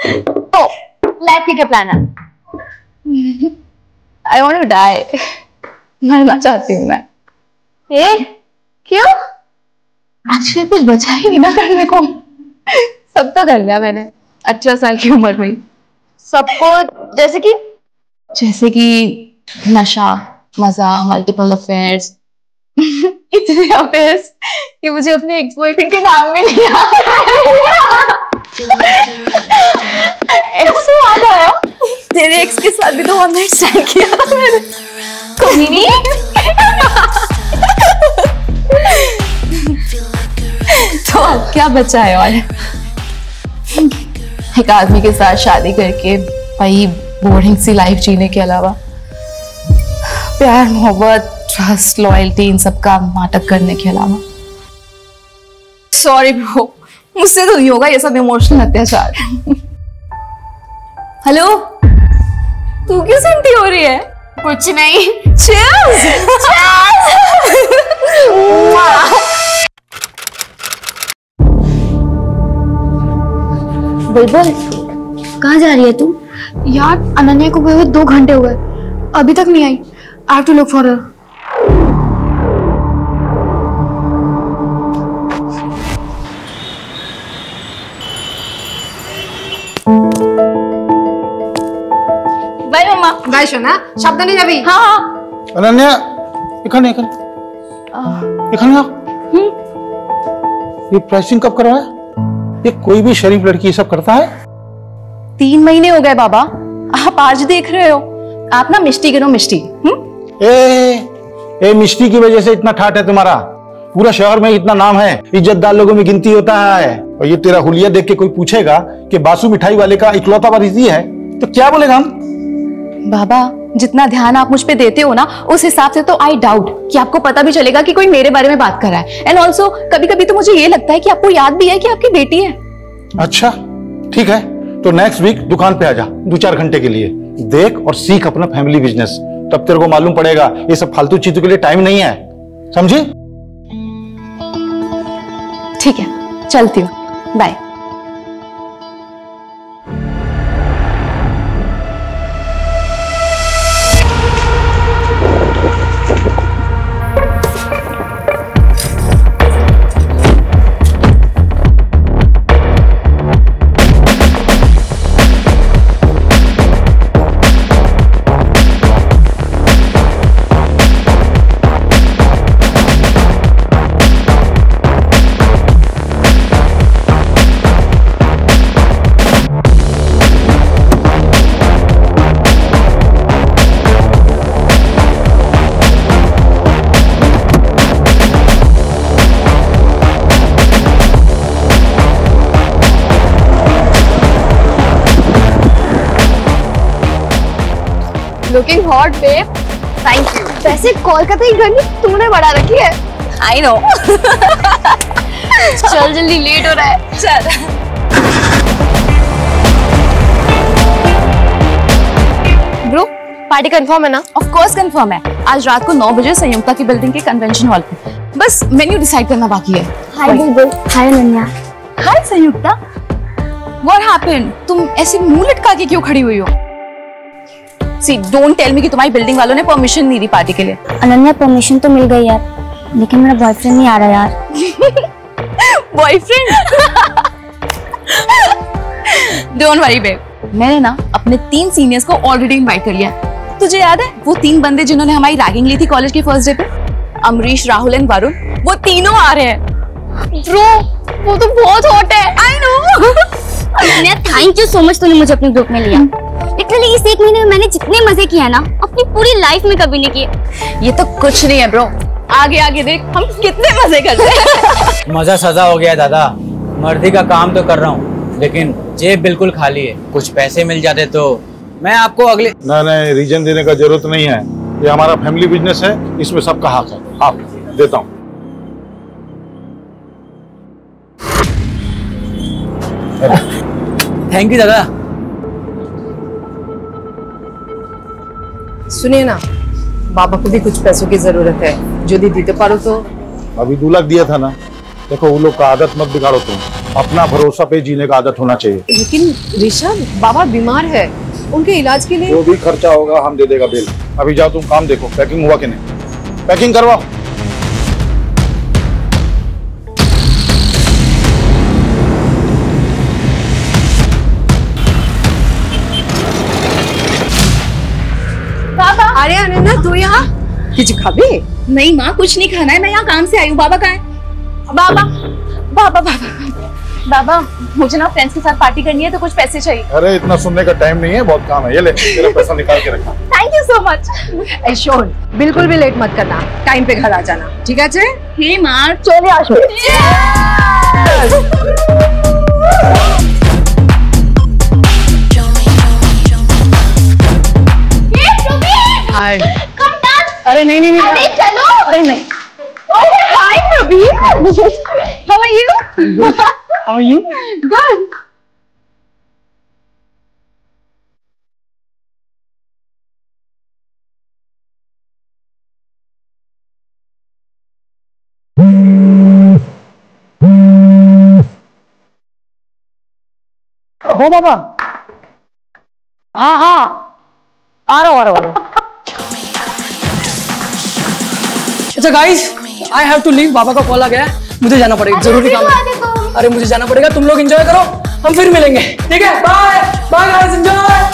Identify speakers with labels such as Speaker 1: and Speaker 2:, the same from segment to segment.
Speaker 1: तो लाइफ की क्या प्लान है?
Speaker 2: I want to die. मरना चाहती हूँ मैं।
Speaker 1: क्यों?
Speaker 2: एक्चुअली कुछ बचा ही नहीं ना करने को। सब तो कर लिया मैंने 18 साल की उम्र में।
Speaker 1: सबको जैसे कि
Speaker 2: नशा, मजा, मल्टीपल अफेयर्स। इतने अफेयर्स कि मुझे अपने एक्स बॉयफ्रेंड के नाम में नहीं याद आया। तेरे एक्स के साथ भी तो वन नाइट स्टैंड किया था मैंने। कभी नहीं। तो अब क्या बचा है? और एक आदमी के साथ शादी करके वही बोरिंग सी लाइफ जीने के अलावा प्यार, मोहब्बत, ट्रस्ट, लॉयल्टी, इन सब का नाटक करने के अलावा। सॉरी ब्रो, मुझसे तो नहीं होगा ये सब इमोशनल अत्याचार। हेलो, तू क्यों सुनती हो रही है?
Speaker 1: कुछ नहीं।
Speaker 2: Cheers!
Speaker 1: बुलबुल, कहाँ जा रही है तू?
Speaker 2: यार अनन्या को गए हुए 2 घंटे हो गए, अभी तक नहीं आई। I have to look for her. Bye मम्मा।
Speaker 3: बाय सोना, সাবধানে যাবি।
Speaker 2: हाँ हाँ।
Speaker 4: अनन्या, इखाने ये प्राइसिंग कब करवाया? ये कोई भी शरीफ लड़की ये सब करता है?
Speaker 2: 3 महीने हो गए बाबा, आप आज देख रहे हो। आप ना मिष्टी गिनो, मिष्टी।
Speaker 4: ए मिष्टी की वजह से इतना ठाट है तुम्हारा। पूरा शहर में इतना नाम है, इज्जतदार लोगों में गिनती होता है। और ये तेरा हुलिया देख के कोई पूछेगा कि बासु मिठाई वाले का इकलौता वारिसी है तो क्या बोलेगा हम?
Speaker 2: बाबा, जितना ध्यान आप मुझ पे देते हो ना, उस हिसाब से तो आई डाउट कि आपको पता भी चलेगा कि कोई मेरे बारे में बात कर रहा है। एंड ऑल्सो कभी कभी तो मुझे ये लगता है कि आपको याद भी है कि आपकी बेटी है।
Speaker 4: अच्छा ठीक है, तो नेक्स्ट वीक दुकान पे आ जा 2-4 घंटे के लिए। देख और सीख अपना फैमिली बिजनेस, तब तेरे को मालूम पड़ेगा ये सब फालतू चीजों के लिए टाइम नहीं है, समझी?
Speaker 2: ठीक है, चलती हूँ, bye.
Speaker 1: Looking hot babe. Thank you. वैसे कोलकाता की गर्मी तुमने बढ़ा रखी है।
Speaker 2: I know.
Speaker 1: चल जल्दी, लेट हो रहा है।
Speaker 2: चल।
Speaker 1: ब्रो, पार्टी कंफर्म है ना?
Speaker 2: ऑफ कोर्स कंफर्म है। आज रात को 9 बजे संयुक्ता की बिल्डिंग के कन्वेंशन हॉल पे। बस मेन्यू डिसाइड करना बाकी है।
Speaker 1: हाय बुलबुल। हाय अनन्या।
Speaker 2: हाय संयुक्ता। What happened? तुम ऐसे मुंह लटका के क्यों खड़ी हुई हो? See, don't tell me कि तुम्हारी बिल्डिंग वालों ने परमिशन नहीं दी पार्टी के लिए।
Speaker 5: अनन्या, परमिशन तो मिल गई यार, लेकिन मेरा बॉयफ्रेंड नहीं आ रहा यार।
Speaker 2: बॉयफ्रेंड? Don't worry babe, मैंने ना अपने 3 सीनियर्स को ऑलरेडी इनवाइट कर लिया। तुझे याद है वो 3 बंदे जिन्होंने हमारी रैगिंग ली थी कॉलेज के फर्स्ट डे पे? अमरीश, राहुल एंड वरुण, वो तीनों आ रहे हैं।
Speaker 1: ब्रो, वो तो बहुत हॉट है।
Speaker 2: I know।
Speaker 5: Ananya, thank you so much, तूने मुझे अपने ग्रुप में लिया। लिटरली इस 1 महीने में मैंने जितने मजे किए ना अपनी पूरी लाइफ में कभी नहीं किए।
Speaker 2: ये तो कुछ नहीं है ब्रो, आगे आगे देख हम कितने मजे करते हैं।
Speaker 6: मजा सजा हो गया दादा। मर्दी का काम तो कर रहा हूँ, लेकिन जेब बिल्कुल खाली है। कुछ पैसे मिल जाते तो मैं आपको अगले।
Speaker 4: नहीं, रीजन देने का जरूरत नहीं है, ये हमारा फैमिली बिजनेस है, इसमें सबका हक है। आप देता हूँ।
Speaker 6: थैंक यू दादा।
Speaker 3: सुनिए ना, बाबा को भी कुछ पैसों की जरूरत है, जो दी दीते पारो तो।
Speaker 4: अभी 2 लाख दिया था ना, देखो वो लोग का आदत मत बिगाड़ो तुम। अपना भरोसा पे जीने का आदत होना चाहिए।
Speaker 3: लेकिन ऋषभ, बाबा बीमार है, उनके इलाज के लिए
Speaker 4: जो भी खर्चा होगा हम दे देगा बिल। अभी जाओ तुम काम देखो, पैकिंग हुआ कि नहीं, पैकिंग करवाओ।
Speaker 2: बाबा।
Speaker 3: अरे अनन्या, तू यहाँ कुछ खाबे?
Speaker 2: नहीं माँ, कुछ नहीं खाना है, मैं यहाँ काम से आई हूँ। बाबा कहाँ है? बाबा बाबा बाबा बाबा, मुझे ना फ्रेंड्स के साथ पार्टी करनी है, तो कुछ पैसे चाहिए।
Speaker 4: अरे इतना सुनने का टाइम नहीं है, बहुत काम है। ये ले, तेरा पैसा निकाल के रखा।
Speaker 2: Thank you so much.
Speaker 3: ऐशोन, बिल्कुल भी लेट मत करना, टाइम पे घर आ जाना, ठीक है?
Speaker 2: हे माँ, चले आशो।
Speaker 3: हाय। अरे नहीं नहीं नहीं,
Speaker 2: अरे चलो।
Speaker 3: अरे नहीं।
Speaker 2: Hi Praveen, how are you?
Speaker 3: How are you?
Speaker 2: Good.
Speaker 3: हो बाबा। हाँ हाँ, आ रहा हूँ।
Speaker 7: अच्छा guys, I have to leave, बाबा का कॉल आ गया है, मुझे जाना पड़ेगा, जरूरी काम है। अरे मुझे जाना पड़ेगा, तुम लोग एंजॉय करो, हम फिर मिलेंगे, ठीक है? Bye bye guys, enjoy.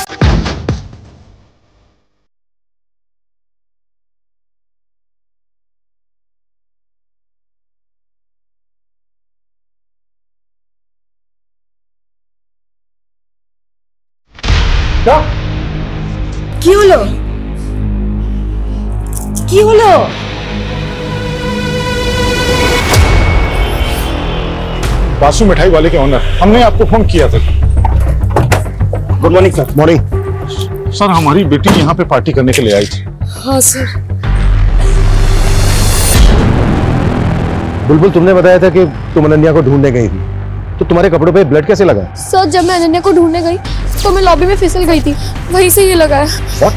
Speaker 3: কি হলো? কি হলো?
Speaker 4: बासु मिठाई वाले के ओनर, हमने आपको फोन किया था। Good morning sir. Morning sir, हमारी बेटी यहाँ पे पार्टी करने के लिए आई थी।
Speaker 7: हाँ सर।
Speaker 8: बुलबुल, तुमने बताया था कि तुम अनन्या को ढूंढने गई थी, तो तुम्हारे कपड़ों पे ब्लड कैसे लगा?
Speaker 1: सर, जब मैं अनन्या को ढूंढने गई तो मैं लॉबी में फिसल गई थी, वहीं से ये लगा है।
Speaker 8: What?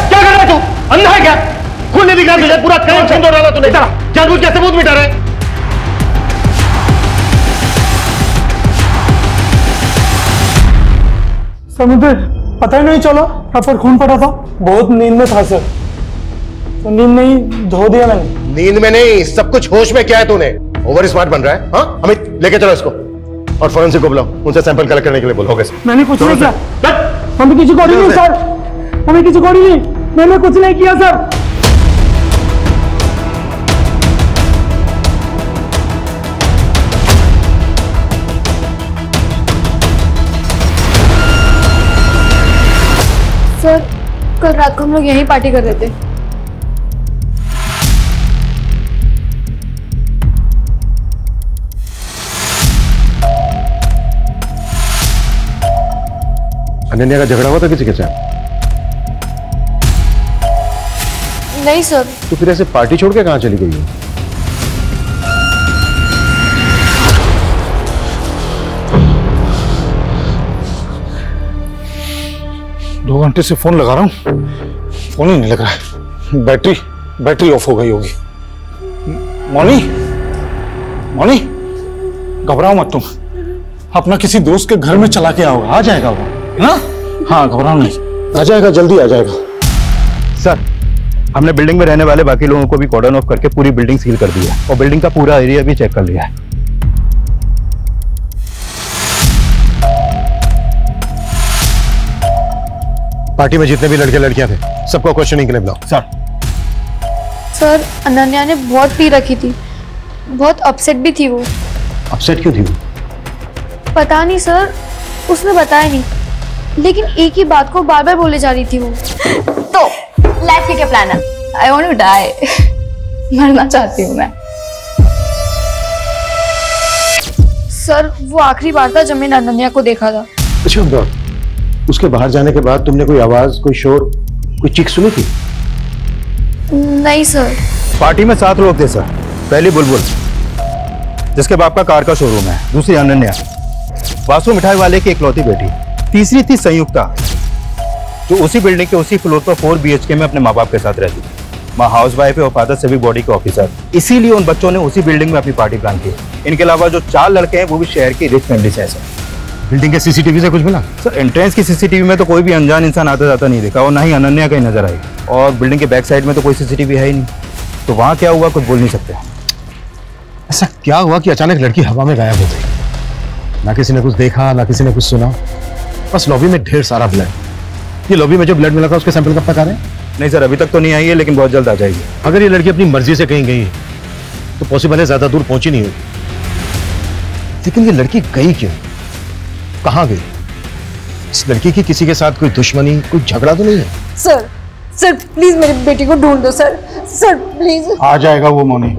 Speaker 8: क्या कर रहा है तू? अंधा है क्या? खून नहीं दिख रहा तुझे? पूरा काम छीन डाला तूने। जानबूझ के सबूत मिटा रहे।
Speaker 7: समुद्र, पता ही नहीं चला कब पर खून पड़ा था। बहुत नींद में था सर, तो नींद नहीं धो दिया मैंने।
Speaker 8: नींद में नहीं, सब कुछ होश में। क्या है तूने? ओवर स्मार्ट बन रहा है? हाँ, अमित लेके चलो इसको और फॉरेंसिक को बुलाओ, उनसे सैंपल कलेक्ट करने के लिए बोलो।
Speaker 7: मैंने कुछ नहीं किया, हमें किसी को नहीं सर, हमें किसी को नहीं, मैंने कुछ नहीं किया सर।
Speaker 1: सर, कल रात को हम लोग यहीं पार्टी कर रहे थे।
Speaker 8: अनन्या का झगड़ा हुआ था किसी के साथ?
Speaker 1: नहीं सर।
Speaker 8: तो फिर ऐसे पार्टी छोड़ के कहां चली गई है?
Speaker 4: दो घंटे से फोन लगा रहा हूँ, फोन ही नहीं लग रहा है। बैटरी ऑफ हो गई होगी। मौनी, मौनी, घबराओ मत तुम, अपना किसी दोस्त के घर में चला के आओ, आ जाएगा वो, है ना? हाँ, घबराओ नहीं, आ जाएगा, जल्दी आ जाएगा।
Speaker 8: सर, हमने बिल्डिंग में रहने वाले बाकी लोगों को भी कॉर्डन ऑफ करके पूरी बिल्डिंग सील कर दी है और बिल्डिंग का पूरा एरिया भी चेक कर लिया है। पार्टी में जितने भी लड़के लड़कियां थे सबको क्वेश्चनिंग के लिए बुलाओ।
Speaker 1: सर, अनन्या ने बहुत पी रखी थी, बहुत अपसेट भी थी वो।
Speaker 8: अपसेट क्यों थी वो?
Speaker 1: पता नहीं सर, उसने बताया नहीं, लेकिन एक ही बात को बार बार बोले जा रही थी वो।
Speaker 2: तो लाइफ के क्या प्लान है? आई वांट टू डाई, मरना चाहती हूँ मैं।
Speaker 1: सर, वो आखिरी बार था जब मैंने अनन्या को देखा था।
Speaker 8: अच्छा, उसके बाहर जाने के बाद तुमने कोई आवाज, कोई शोर, कोई चीख सुनी थी?
Speaker 1: नहीं सर।
Speaker 8: पार्टी में 7 लोग थे सर। पहली बुलबुल, जिसके बाप का कार का शोरूम है, दूसरी अनन्या, बासु मिठाई वाले की इकलौती बेटी, तीसरी थी संयुक्ता, जो उसी बिल्डिंग के उसी फ्लोर पर 4 BHK में अपने माँ बाप के साथ रहती थी। माँ हाउस वाइफ है और फादर सिविक बॉडी के ऑफिसर। इसीलिए उन बच्चों ने उसी बिल्डिंग में अपनी पार्टी प्लान की। इनके अलावा जो 4 लड़के हैं वो भी शहर की रिच फैमिली से हैं सर।
Speaker 4: बिल्डिंग के सीसीटीवी से कुछ मिला?
Speaker 8: सर एंट्रेंस की सीसीटीवी में तो कोई भी अनजान इंसान आता जाता नहीं देखा और ना ही अनन्या कहीं नजर आई। और बिल्डिंग के बैक साइड में तो कोई सीसीटीवी है ही नहीं, तो वहाँ क्या हुआ कुछ बोल नहीं सकते।
Speaker 9: ऐसा क्या हुआ कि अचानक लड़की हवा में गायब हो गई? ना किसी ने कुछ देखा, ना किसी ने कुछ सुना, बस लॉबी में ढेर सारा ब्लड। ये लॉबी में जो ब्लड मिला था उसके सैंपल कब तक आ रहे हैं?
Speaker 8: नहीं सर, अभी तक तो नहीं आई है, लेकिन बहुत जल्द आ जाएगी।
Speaker 9: अगर ये लड़की अपनी मर्जी से कहीं गई है तो पॉसिबल है ज्यादा दूर पहुंची नहीं होगी। लेकिन ये लड़की गई क्यों, कहां गई? इस लड़की की किसी के साथ कोई दुश्मनी, कोई झगड़ा तो नहीं है?
Speaker 3: सर सर प्लीज मेरी बेटी को ढूंढ दो सर, सर प्लीज।
Speaker 4: आ जाएगा वो मोनी,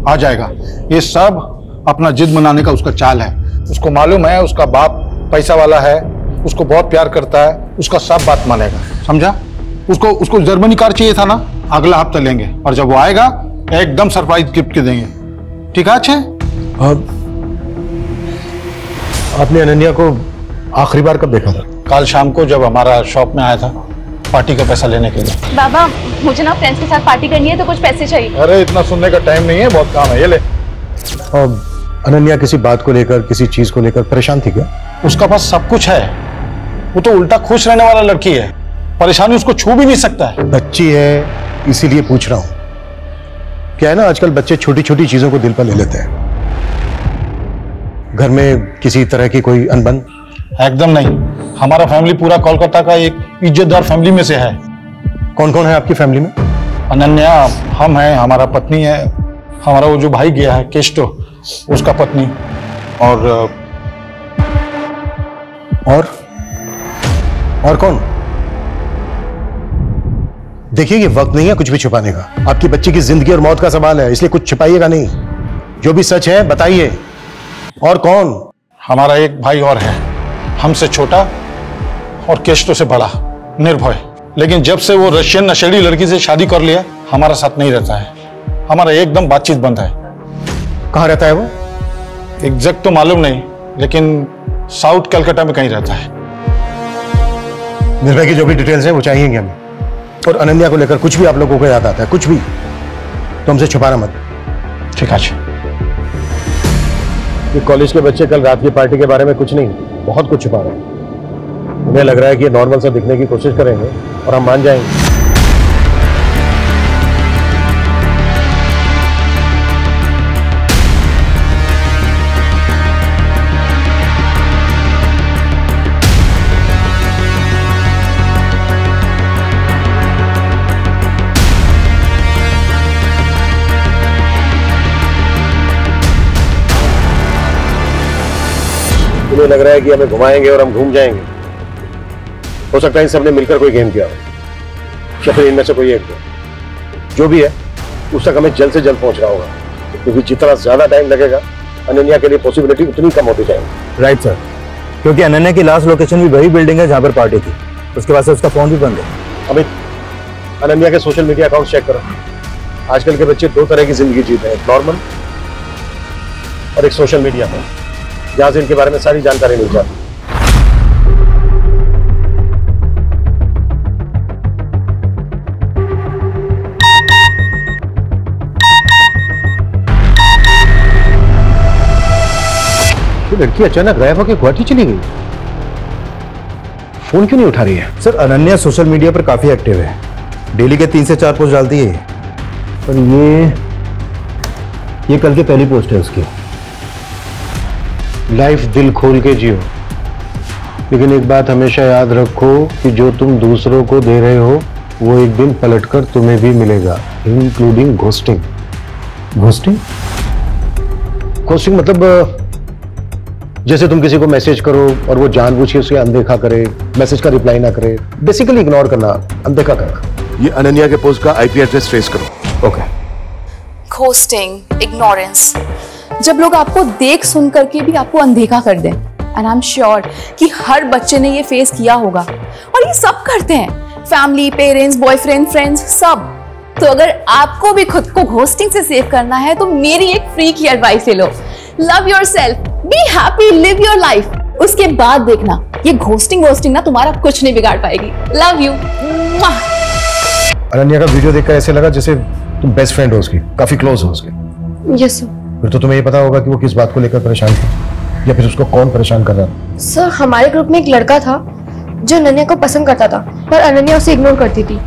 Speaker 4: आ जाएगा। ये सब अपना जिद मनाने का उसका चाल है। उसको मालूम है उसका बाप पैसा वाला है, उसको बहुत प्यार करता है, उसका सब बात मानेगा, समझा? उसको जर्मनी कार चाहिए था ना, अगला हफ्ता लेंगे और जब वो आएगा एकदम सरप्राइज गिफ्ट के देंगे। ठीक है? अच्छे।
Speaker 9: आपने अनन्या को आखिरी बार कब देखा था?
Speaker 4: कल शाम को जब हमारा शॉप में आया था पार्टी का पैसा लेने के लिए।
Speaker 2: बाबा मुझे ना फ्रेंड्स के साथ पार्टी करनी है तो कुछ पैसे चाहिए।
Speaker 4: अरे इतना सुनने का टाइम नहीं है, बहुत काम है, ये ले।
Speaker 9: और अनन्या किसी बात को लेकर, किसी चीज को लेकर परेशान थी क्या?
Speaker 4: उसका पास सब कुछ है, वो तो उल्टा खुश रहने वाला लड़की है, परेशानी उसको छू भी नहीं सकता है।
Speaker 9: बच्ची है इसीलिए पूछ रहा हूं। क्या है ना, आजकल बच्चे छोटी छोटी चीजों को दिल पर ले लेते हैं। घर में किसी तरह की कोई अनबन?
Speaker 4: एकदम नहीं, हमारा फैमिली पूरा कोलकाता का एक इज्जतदार फैमिली में से है।
Speaker 9: कौन कौन है आपकी फैमिली में?
Speaker 4: अनन्या, हम हैं, हमारा पत्नी है, हमारा वो जो भाई गया है केस्टो, उसका पत्नी,
Speaker 9: और कौन? देखिए ये वक्त नहीं है कुछ भी छुपाने का। आपकी बच्ची की जिंदगी और मौत का सवाल है, इसलिए कुछ छुपाइएगा नहीं। जो भी सच है बताइए। और कौन?
Speaker 4: हमारा एक भाई और है, हमसे छोटा और केस्टो से बड़ा, निर्भय। लेकिन जब से वो रशियन नशेड़ी लड़की से शादी कर लिया, हमारा साथ नहीं रहता है, हमारा एकदम बातचीत बंद है।
Speaker 9: कहाँ रहता है वो?
Speaker 4: एग्जैक्ट तो मालूम नहीं, लेकिन साउथ कलकत्ता में कहीं रहता है।
Speaker 9: निर्भय की जो भी डिटेल्स हैं वो चाहिएंगे हमें। और अनन्या को लेकर कुछ भी आप लोगों को याद आता है, कुछ भी, तो हमसे छुपाना मत।
Speaker 4: ठीक है।
Speaker 9: ये कॉलेज के बच्चे कल रात की पार्टी के बारे में कुछ नहीं, बहुत कुछ छुपा रहे हैं। उन्हें लग रहा है कि ये नॉर्मल सा दिखने की कोशिश करेंगे और हम मान जाएंगे। मुझे लग रहा है कि हमें घुमाएंगे और हम घूम जाएंगे। हो सकता है इन सबने मिलकर कोई गेम किया हो, या फिर इनमें से कोई एक हो। जो भी है उस तक हमें जल्द से जल्द पहुंचना होगा, क्योंकि जितना ज्यादा टाइम लगेगा अनन्या के लिए पॉसिबिलिटी उतनी कम होती जाएगी।
Speaker 8: राइट सर, क्योंकि अनन्या की लास्ट लोकेशन भी वही बिल्डिंग है जहाँ पर पार्टी थी। उसके बाद से उसका फोन भी बंद है।
Speaker 9: अमित, अनन्या के सोशल मीडिया अकाउंट चेक करो। आजकल के बच्चे 2 तरह की जिंदगी जीते हैं, एक नॉर्मल और एक सोशल मीडिया पर, जहां से इनके बारे में सारी जानकारी मिल जाती है। लड़की अचानक गायब होकर गुवाहाटी चली गई, फोन क्यों नहीं उठा रही है?
Speaker 8: सर अनन्या सोशल मीडिया पर काफी एक्टिव है, डेली के 3 से 4 पोस्ट डालती है।
Speaker 9: पर ये कल की पहली पोस्ट है उसकी। लाइफ दिल खोल के जियो, लेकिन एक बात हमेशा याद रखो कि जो तुम दूसरों को दे रहे हो वो एक दिन पलटकर तुम्हें भी मिलेगा, इंक्लूडिंग घोस्टिंग। घोस्टिंग? घोस्टिंग मतलब जैसे तुम किसी को मैसेज करो और वो जानबूझ के उसे अनदेखा करे, मैसेज का रिप्लाई ना करे, बेसिकली इग्नोर करना, अनदेखा करना। ये अनन्या के पोस्ट का आईपी एड्रेस ट्रेस करो।
Speaker 8: ओके।
Speaker 2: घोस्टिंग, इग्नोरेंस, जब लोग आपको देख सुन करके भी आपको अनदेखा कर दें, एंड आई एम श्योर कि हर बच्चे ने ये फेस किया होगा, और ये सब करते हैं, फैमिली, पेरेंट्स, बॉयफ्रेंड, फ्रेंड्स, सब। तो अगर आपको भी खुद को घोस्टिंग से सेव करना है तो मेरी एक फ्री की एडवाइस ले लो। Love yourself, be happy, live your life. उसके बाद देखना ये घोस्टिंग ना तुम्हारा कुछ नहीं बिगाड़ पाएगी। Love you.
Speaker 9: अनन्या का वीडियो देखकर ऐसे लगा जैसे तुम बेस्ट फ्रेंड हो उसकी, काफी क्लोज हो उसके।
Speaker 1: Yes sir.
Speaker 9: फिर तो तुम्हें ये पता होगा कि वो किस बात को लेकर परेशान थी, या फिर उसको कौन परेशान कर रहा था।
Speaker 1: सर हमारे ग्रुप में एक लड़का था जो अनन्या को पसंद करता था, पर अनन्या उसे इग्नोर करती थी।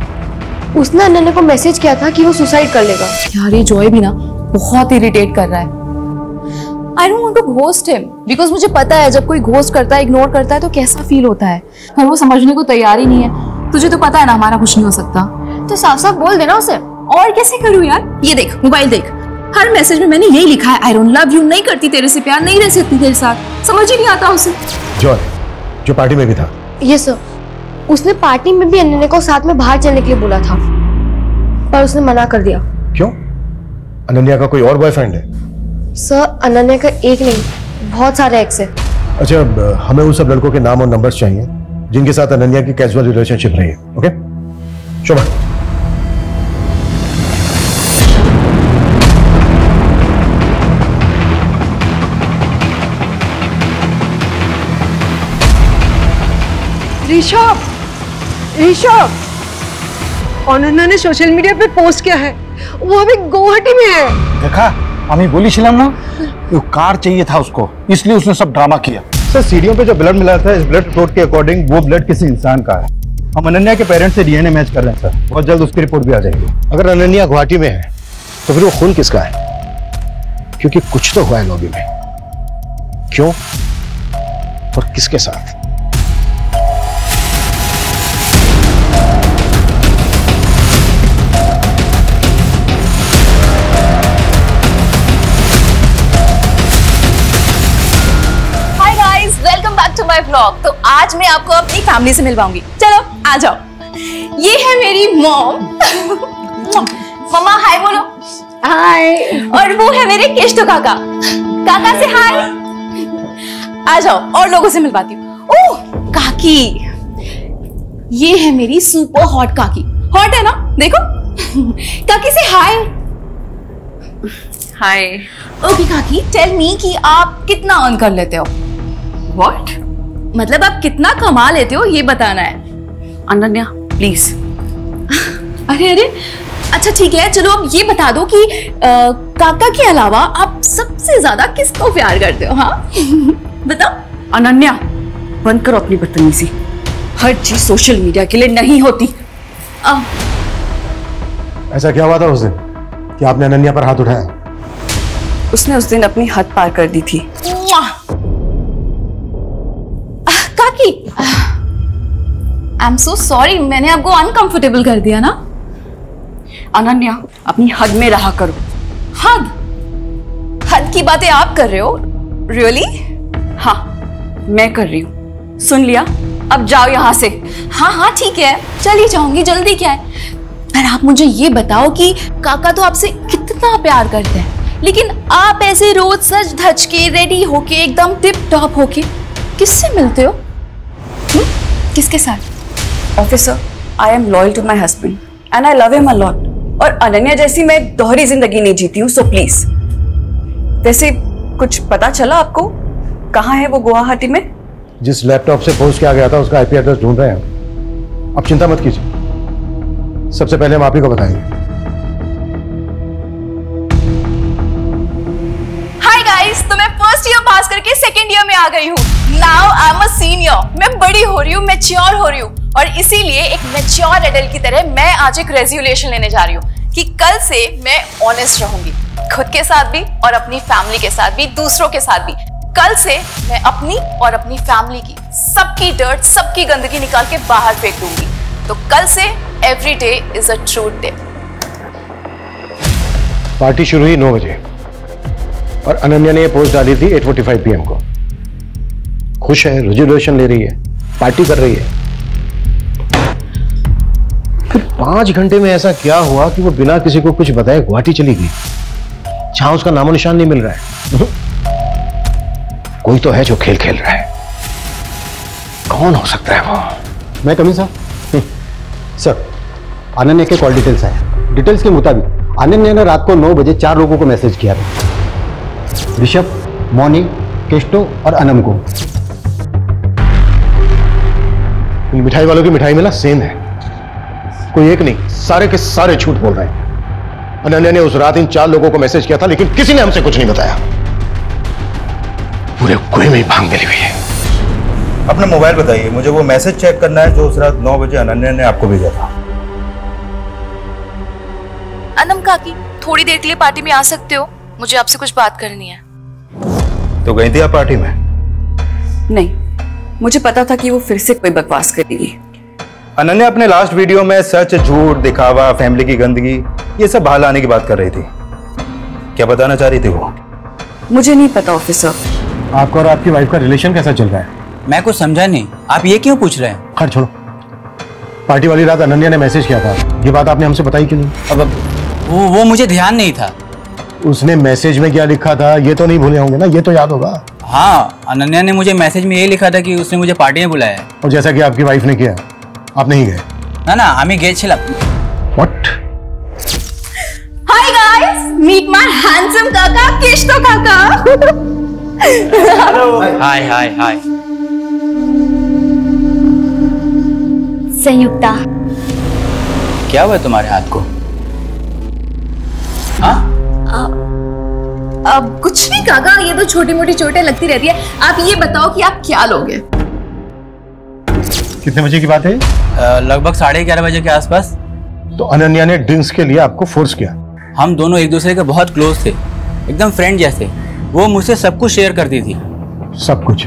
Speaker 1: उसने अनन्या को मैसेज किया था कि वो सुसाइड कर लेगा।
Speaker 2: यार ये जॉय भी ना बहुत इरिटेट कर रहा है। I don't want to ghost him because मुझे पता है जब कोई घोस्ट करता है, इग्नोर करता है तो कैसा फील होता है, पर वो समझने को तैयार ही नहीं है। तुझे तो पता है ना हमारा कुछ नहीं हो सकता।
Speaker 1: तो साफ साफ बोल देना उसे।
Speaker 2: और कैसे करूँ यार? ये देख, मोबाइल देख, हर मैसेज में मैंने यही लिखा है, आई डोंट लव यू, नहीं करती तेरे से प्यार, नहीं रह सकती तेरे साथ। समझ ही नहीं आता उसे।
Speaker 9: जॉय जो पार्टी में भी था।
Speaker 1: Yes sir. उसने पार्टी में भी अनन्या को साथ में बाहर चलने के लिए बोला था, पर उसने मना कर दिया।
Speaker 9: क्यों? अनन्या का कोई और बॉयफ्रेंड है?
Speaker 1: सर अनन्या का एक नहीं, बहुत सारे एक्स है।
Speaker 9: अच्छा, हमें उन सब लड़कों के नाम और नंबर्स चाहिए जिनके साथ अनन्या की कैजुअल रिलेशनशिप रही है। ओके शोभा।
Speaker 3: ऋषभ, अनन्या ने सोशल मीडिया पे पोस्ट किया है, वो अभी गुवाहाटी में है।
Speaker 4: देखा, আমি বলেছিলাম না वो कार चाहिए था उसको, इसलिए उसने सब ड्रामा किया।
Speaker 8: सर सीढ़ियों पे जो ब्लड मिला था इस ब्लड रिपोर्ट के अकॉर्डिंग वो ब्लड किसी इंसान का है। हम अनन्या के पेरेंट्स से डीएनए मैच कर रहे हैं सर, बहुत जल्द उसकी रिपोर्ट भी आ जाएगी।
Speaker 9: अगर अनन्या गुवाहाटी में है तो फिर वो खून किसका है? क्योंकि कुछ तो हुआ है लॉबी में। क्यों और किसके साथ?
Speaker 2: Welcome back to my vlog. तो आज मैं आपको अपनी फैमिली से मिलवाऊंगी। चलो आ जाओ। ये है मेरी मॉम। मम्मा हाय बोलो।
Speaker 3: हाय।
Speaker 2: और वो है मेरे केष्टो काका। काका से हाय। आ जाओ और लोगों से मिलवाती हूँ। ओह काकी, ये है मेरी सुपर हॉट काकी। हॉट है ना, देखो। काकी से हाय। हाय। ओके काकी, टेल मी कि आप कितना अर्न कर लेते हो? What? मतलब आप कितना कमा लेते हो ये बताना है। अनन्या प्लीज। अरे अरे अच्छा ठीक है, चलो अब ये बता दो कि काका के अलावा आप सबसे ज्यादा किसको प्यार करते हो? हाँ बताओ। अनन्या बंद करो अपनी बदतमीजी, हर चीज सोशल मीडिया के लिए नहीं होती।
Speaker 9: ऐसा क्या हुआ था उस दिन कि आपने अनन्या पर हाथ उठाया?
Speaker 2: उसने उस दिन अपनी हद पार कर दी थी। काकी, आई एम सो सॉरी, मैंने आपको अनकंफर्टेबल कर दिया ना। अनन्या अपनी हद में रहा करो। हद? हद की बातें आप कर रहे हो? रियली? हाँ मैं कर रही हूँ। सुन लिया, अब जाओ यहाँ से। हाँ हाँ ठीक है, चली जाऊंगी, जल्दी क्या है। पर आप मुझे ये बताओ कि काका तो आपसे कितना प्यार करते हैं, लेकिन आप ऐसे रोज सज धज के रेडी होके एकदम टिप टॉप होके किससे मिलते हो? किसके साथ? Officer, I am loyal to my husband and I love him a lot. और अनन्या जैसी मैं दोहरी जिंदगी नहीं जीती हूँ, सो प्लीज। वैसे कुछ पता चला आपको कहाँ है वो गुवाहाटी में?
Speaker 9: जिस लैपटॉप से पोस्ट किया गया था उसका आईपी एड्रेस ढूंढ रहे हैं। आप चिंता मत कीजिए, सबसे पहले हम आप ही को बताएंगे।
Speaker 2: हाय गाइस, तो मैं फर्स्ट ईयर पास करके सेकंड ईयर में आ गई हूँ। Now I am a senior. मैं बड़ी हो रही हूँ, मैच्योर हो रही हूँ, और इसीलिए एक मैच्योर एडल्ट की तरह मैं आज एक रेजोल्यूशन लेने जा रही हूँ कि कल से मैं ऑनेस्ट रहूंगी, खुद के साथ भी और अपनी फैमिली के साथ भी, दूसरों के साथ भी। कल से मैं अपनी और अपनी फैमिली की सबकी डर्ट, सबकी गंदगी निकाल के बाहर फेंक दूंगी। तो कल से every day is a truth day.
Speaker 9: Party शुरू हुई 9 बजे और अनन्या ने ये पोस्ट डाली थी 8:45 PM को। खुश है, रेजोल्यूशन ले रही है, पार्टी कर रही है। फिर 5 घंटे में ऐसा क्या हुआ कि वो बिना किसी को कुछ बताए गुवाहाटी चली गई, जहां उसका नामो निशान नहीं मिल रहा है। कोई तो है जो खेल खेल रहा है। कौन हो सकता है वो?
Speaker 8: मैं कमी साहब। सर, अनन्या के कॉल डिटेल्स आए। डिटेल्स के मुताबिक अनन्या ने रात को 9 बजे 4 लोगों को मैसेज किया था। ऋषभ, मौनी, केष्टो और अनम को।
Speaker 9: मिठाई वालों की मिठाई में ना सेम है। कोई एक नहीं, सारे के सारे झूठ बोल रहे हैं। अनन्या ने उस रात इन 4 लोगों को मैसेज किया था, लेकिन किसी ने हमसे कुछ नहीं बताया। पूरे कुएं में ही भांग मिली हुई है।
Speaker 10: अपना मोबाइल बताइए, मुझे वो मैसेज चेक करना है जो उस रात 9 बजे अनन्या ने आपको भेजा था।
Speaker 2: अनम काकी, थोड़ी देर के लिए पार्टी में आ सकते हो? मुझे आपसे कुछ बात करनी है।
Speaker 10: तो गई थी आप पार्टी में?
Speaker 2: नहीं, मुझे पता था कि वो फिर से कोई बकवास करेगी।
Speaker 10: अनन्या अपने लास्ट वीडियो में सच, झूठ, दिखावा, फैमिली की गंदगी, ये सब बाहर लाने की बात कर रही थी। क्या बताना चाह रही थी वो?
Speaker 2: मुझे नहीं पता ऑफिसर।
Speaker 8: आपका और आपकी वाइफ का रिलेशन कैसा चल रहा है?
Speaker 6: मैं कुछ समझा नहीं, आप ये क्यों पूछ रहे हैं?
Speaker 8: खैर छोड़ो, पार्टी वाली रात अनन्या ने मैसेज किया था, ये बात आपने हमसे बताई क्यों नहीं?
Speaker 6: अब वो मुझे ध्यान नहीं था।
Speaker 8: उसने मैसेज में क्या लिखा था ये तो नहीं भूले होंगे ना, ये तो याद होगा।
Speaker 6: हाँ, अनन्या ने मुझे मैसेज में ये लिखा था कि उसने मुझे पार्टी में बुलाया है।
Speaker 8: और जैसा कि आपकी वाइफ ने किया, आप नहीं गए?
Speaker 6: ना, हमें गेছিলাম।
Speaker 8: What?
Speaker 2: Hi guys, meet my handsome काका, केशतो काका।
Speaker 6: हाय।
Speaker 5: संयुक्ता,
Speaker 6: क्या हुआ तुम्हारे हाथ को? हाँ?
Speaker 2: अब कुछ नहीं काका, ये तो छोटी मोटी चोटें लगती रहती है। आप ये बताओ कि आप क्या लोगे?
Speaker 8: कितने बजे की बात है?
Speaker 6: लगभग 11:30 बजे के आसपास।
Speaker 8: तो अनन्या ने ड्रिंक्स के लिए आपको फोर्स किया?
Speaker 6: हम दोनों एक दूसरे के बहुत क्लोज थे, एकदम फ्रेंड जैसे। वो मुझसे सब कुछ शेयर करती थी।
Speaker 8: सब कुछ?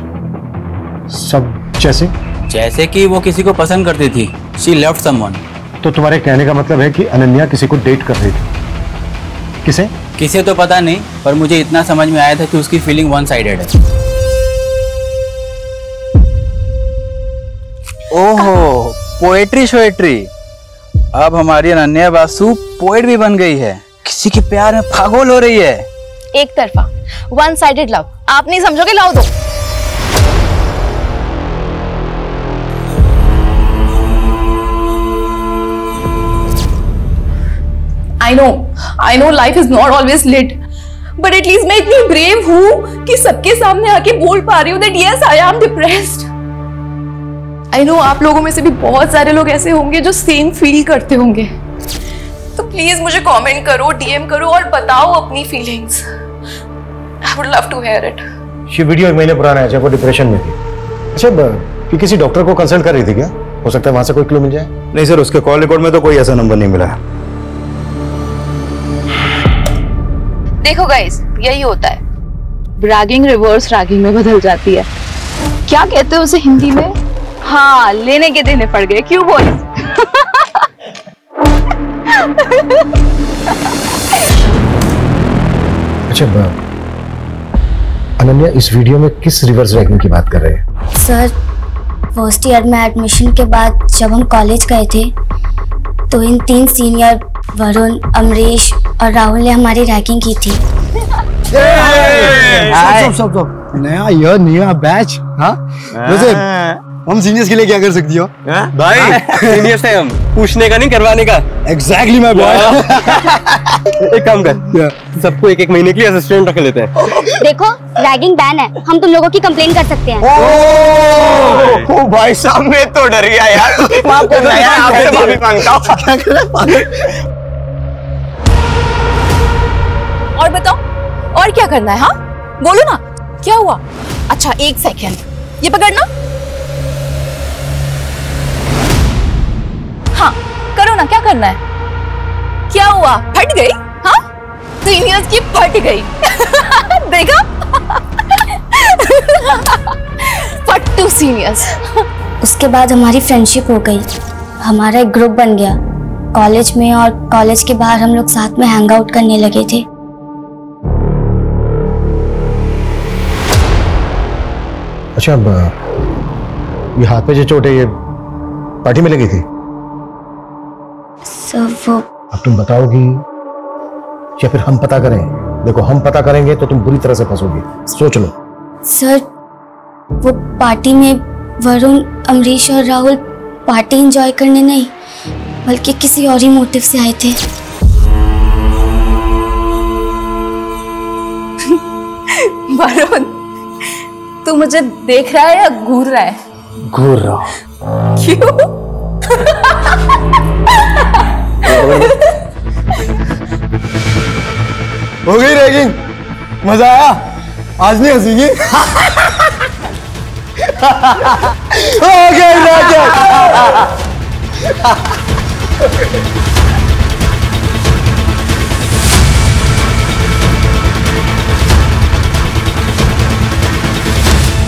Speaker 8: सब जैसे?
Speaker 6: जैसे कि वो किसी को पसंद करती थी। She loved someone.
Speaker 8: तो तुम्हारे कहने का मतलब है कि अनन्या किसी को डेट कर रही थी? किसे?
Speaker 6: किसे तो पता नहीं, पर मुझे इतना समझ में आया था कि उसकी फीलिंग वन साइडेड है। ओहो, पोएट्री। अब हमारी अनन्या बासु पोएट भी बन गई है, किसी के प्यार में पागल हो रही है।
Speaker 2: एक तरफा, वन साइडेड लव। आप नहीं समझोगे, लाओ दो। I know life is not always lit, but at least मैं इतनी brave हूँ कि सबके सामने आके बोल पा रही हूँ that yes, I am depressed. I know आप लोगों में से भी बहुत सारे लोग ऐसे होंगे जो सेम फील करते होंगे। तो प्लीज मुझे कमेंट करो, डीएम करो और बताओ अपनी feelings. I would love to hear it.
Speaker 8: ये वीडियो 1 महीने पुराना है जब वो डिप्रेशन में थी। अच्छा, कि किसी डॉक्टर को कंसल्ट कर रही थी क्या? हो सकता है वहां से कोई क्लू मिल जाए।
Speaker 10: नहीं सर, उसके कॉल रिकॉर्ड में तो कोई ऐसा नंबर नहीं मिला है।
Speaker 2: देखो गाइस, यही होता है, ब्रैगिंग रिवर्स रैगिंग में बदल जाती है। क्या कहते हैं उसे हिंदी में? हाँ, लेने के देने पड़ गए। क्यों बोल?
Speaker 8: अच्छा, अनन्या इस वीडियो में किस रिवर्स रैगिंग की बात कर रहे हैं?
Speaker 5: सर, फर्स्ट ईयर में एडमिशन के बाद जब हम कॉलेज गए थे तो इन 3 सीनियर वरुण, अमरीश और राहुल ने हमारी रैगिंग की थी।
Speaker 8: स्टॉप। नया बैच। हाँ, वैसे हम सीनियर्स के लिए क्या कर सकती हो?
Speaker 11: भाई सीनियर से हम पूछने का नहीं, करवाने का।
Speaker 8: Exactly my boy.
Speaker 11: एक काम कर, सबको 1-1 महीने के लिए असिस्टेंट रख लेते हैं।
Speaker 5: देखो, रैगिंग बैन है, हम तुम लोगों की कंप्लेन कर सकते हैं।
Speaker 11: ओ भाई साहब, मैं तो डर गया यार। माफ करना यार, आपसे माफी मांगता हूँ।
Speaker 2: और बताओ, और क्या करना है? हाँ बोलो ना, क्या हुआ? अच्छा, 1 सेकेंड, ये पकड़ना। हाँ करो ना, क्या करना है? क्या हुआ? फट गई? हाँ, सीनियर्स की फट गई। देखा? फट्टू सीनियर्स।
Speaker 5: उसके बाद हमारी फ्रेंडशिप हो गई, हमारा एक ग्रुप बन गया कॉलेज में, और कॉलेज के बाहर हम लोग साथ में हैंग आउट करने लगे थे।
Speaker 8: अच्छा, अब ये हाथ पे जो चोट है ये पार्टी में लगी थी?
Speaker 5: सर वो
Speaker 8: अब तुम बताओगी या फिर हम पता करें? देखो, हम पता करेंगे तो तुम बुरी तरह से फंसोगी, सोच लो।
Speaker 5: सर, वो पार्टी में वरुण, अमरीश और राहुल पार्टी एंजॉय करने नहीं बल्कि किसी और ही मोटिव से आए थे।
Speaker 2: वरुण, तू मुझे देख रहा है या घूर रहा है?
Speaker 8: घूर रहा हूं।
Speaker 2: क्यों?
Speaker 12: हो गई रैगिंग, मजा आया? आज नहीं हंसीगी? हो गई रैगिंग।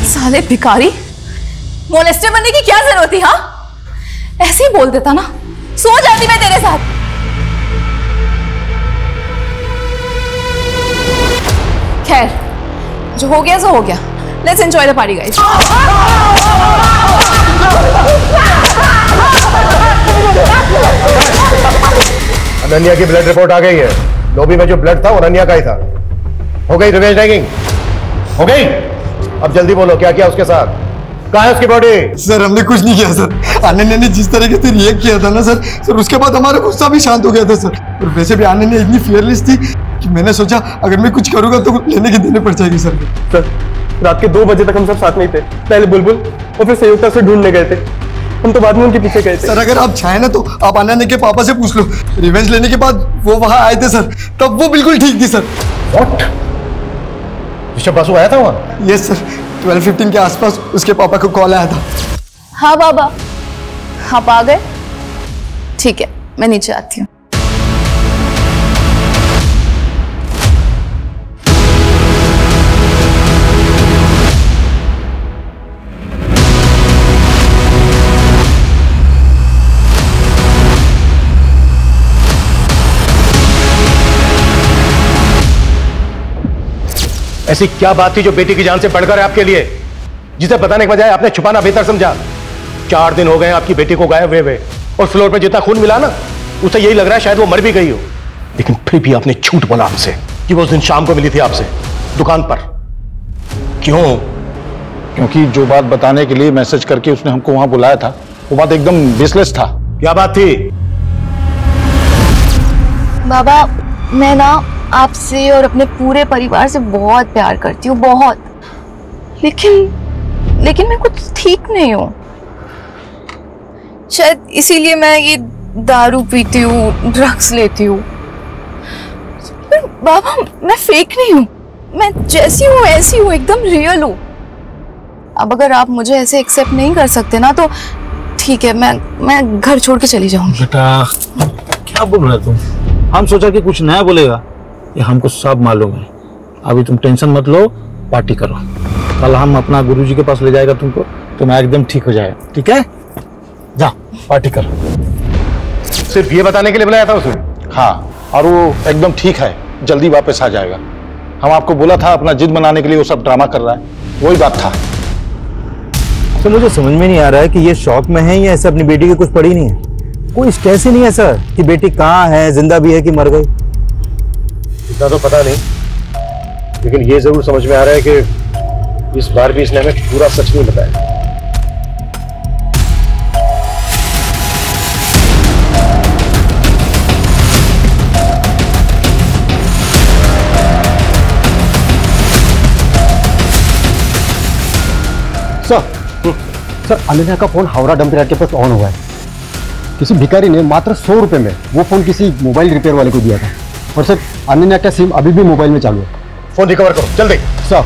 Speaker 2: साले भिखारी, मोलेस्टर बनने की क्या जरूरत थी? हाँ, ऐसे ही बोल देता ना, सो जाती मैं तेरे साथ। खैर, जो हो गया सो हो गया। Let's enjoy the party guys.
Speaker 9: Ananya की ब्लड रिपोर्ट आ गई है। लॉबी में जो ब्लड था वो अनन्या का ही था। हो गई रिवेंज रैगिंग? हो गई? अब जल्दी बोलो, क्या किया उसके साथ? कहाँ है उसकी बॉडी?
Speaker 12: सर हमने कुछ नहीं किया सर। अनन्या ने जिस तरीके से रिएक्ट किया था ना सर उसके बाद हमारा गुस्सा भी शांत हो गया था सर। और वैसे भी अनन्या इतनी फियरलेस थी कि मैंने सोचा अगर मैं कुछ करूंगा तो लेने के देने पड़ जाएगी सर।
Speaker 13: सर रात के 2 बजे तक हम सब साथ में ही थे। पहले बुलबुल और फिर संयुक्ता से ढूंढने गए थे। हम तो बाद में उनके पीछे गए थे।
Speaker 12: सर अगर आप चाहें ना तो आप अनन्या के पापा से पूछ लो। रिवेंज लेने के बाद वो वहां आए थे सर, तब वो बिल्कुल ठीक थी सर।
Speaker 9: व्हाट? ऋषभ बासु आया था वहां?
Speaker 12: यस सर, 12:15 के आसपास उसके पापा को कॉल आया था।
Speaker 2: हाँ बाबा, आप आ गए? ठीक है, मैं नीचे आती हूँ।
Speaker 9: ऐसी क्या बात थी जो बेटी की जान से बढ़कर है आपके लिए, जिसे बताने के बजाय आपने छुपाना बेहतर समझा? 4 दिन हो गए आपकी बेटी को गायब हुए और फ्लोर पे जितना खून मिला ना, उसे यही लग रहा है शायद वो मर भी गई हो। लेकिन फिर भी आपने झूठ बोला हमसे कि वो उस दिन शाम को मिली थी आपसे दुकान पर। क्यों?
Speaker 4: क्योंकि जो बात बताने के लिए मैसेज करके उसने हमको वहां बुलाया था, वो बात एकदम बेसलेस था।
Speaker 9: क्या बात थी?
Speaker 2: बाबा, मैं ना आपसे और अपने पूरे परिवार से बहुत प्यार करती हूँ, बहुत। लेकिन मैं कुछ ठीक नहीं हूँ। शायद इसीलिए मैं ये दारू पीती हूँ, ड्रग्स लेती हूँ। पर बाबा, मैं फेक नहीं हूँ। मैं जैसी हूँ ऐसी हूँ, एकदम रियल हूँ। अब अगर आप मुझे ऐसे एक्सेप्ट नहीं कर सकते ना तो ठीक है, मैं घर छोड़ के चली जाऊंगी।
Speaker 4: बेटा क्या बोल रहे तुम? हम सोचा कि कुछ नया बोलेगा, ये हमको सब मालूम है। अभी तुम टेंशन मत लो, पार्टी करो। कल हम अपना गुरुजी के पास ले जाएगा तुमको, तुम एकदम ठीक हो जाएगा। ठीक है, जा पार्टी करो।
Speaker 9: सिर्फ ये बताने के लिए बुलाया था उसने?
Speaker 4: हाँ, और वो एकदम ठीक है, जल्दी वापस आ जाएगा। हम आपको बोला था, अपना जिद बनाने के लिए वो सब ड्रामा कर रहा है, वही बात था।
Speaker 10: तो मुझे समझ में नहीं आ रहा है कि ये शौक में है या ऐसे अपनी बेटी की कुछ पड़ी नहीं है। कोई स्ट्रेस ही नहीं है सर कि बेटी कहाँ है, जिंदा भी है कि मर गई।
Speaker 9: इतना तो पता नहीं, लेकिन ये जरूर समझ में आ रहा है कि इस बार भी इसने हमें पूरा सच नहीं बताया।
Speaker 8: सर अनन्या का फोन हावड़ा डंप यार्ड के पास ऑन हुआ है। किसी भिखारी ने मात्र 100 रुपए में वो फोन किसी मोबाइल रिपेयर वाले को दिया था। और सर अनन्या का सिम अभी भी मोबाइल में चालू है।
Speaker 9: फोन रिकवर करो जल्दी।
Speaker 8: सर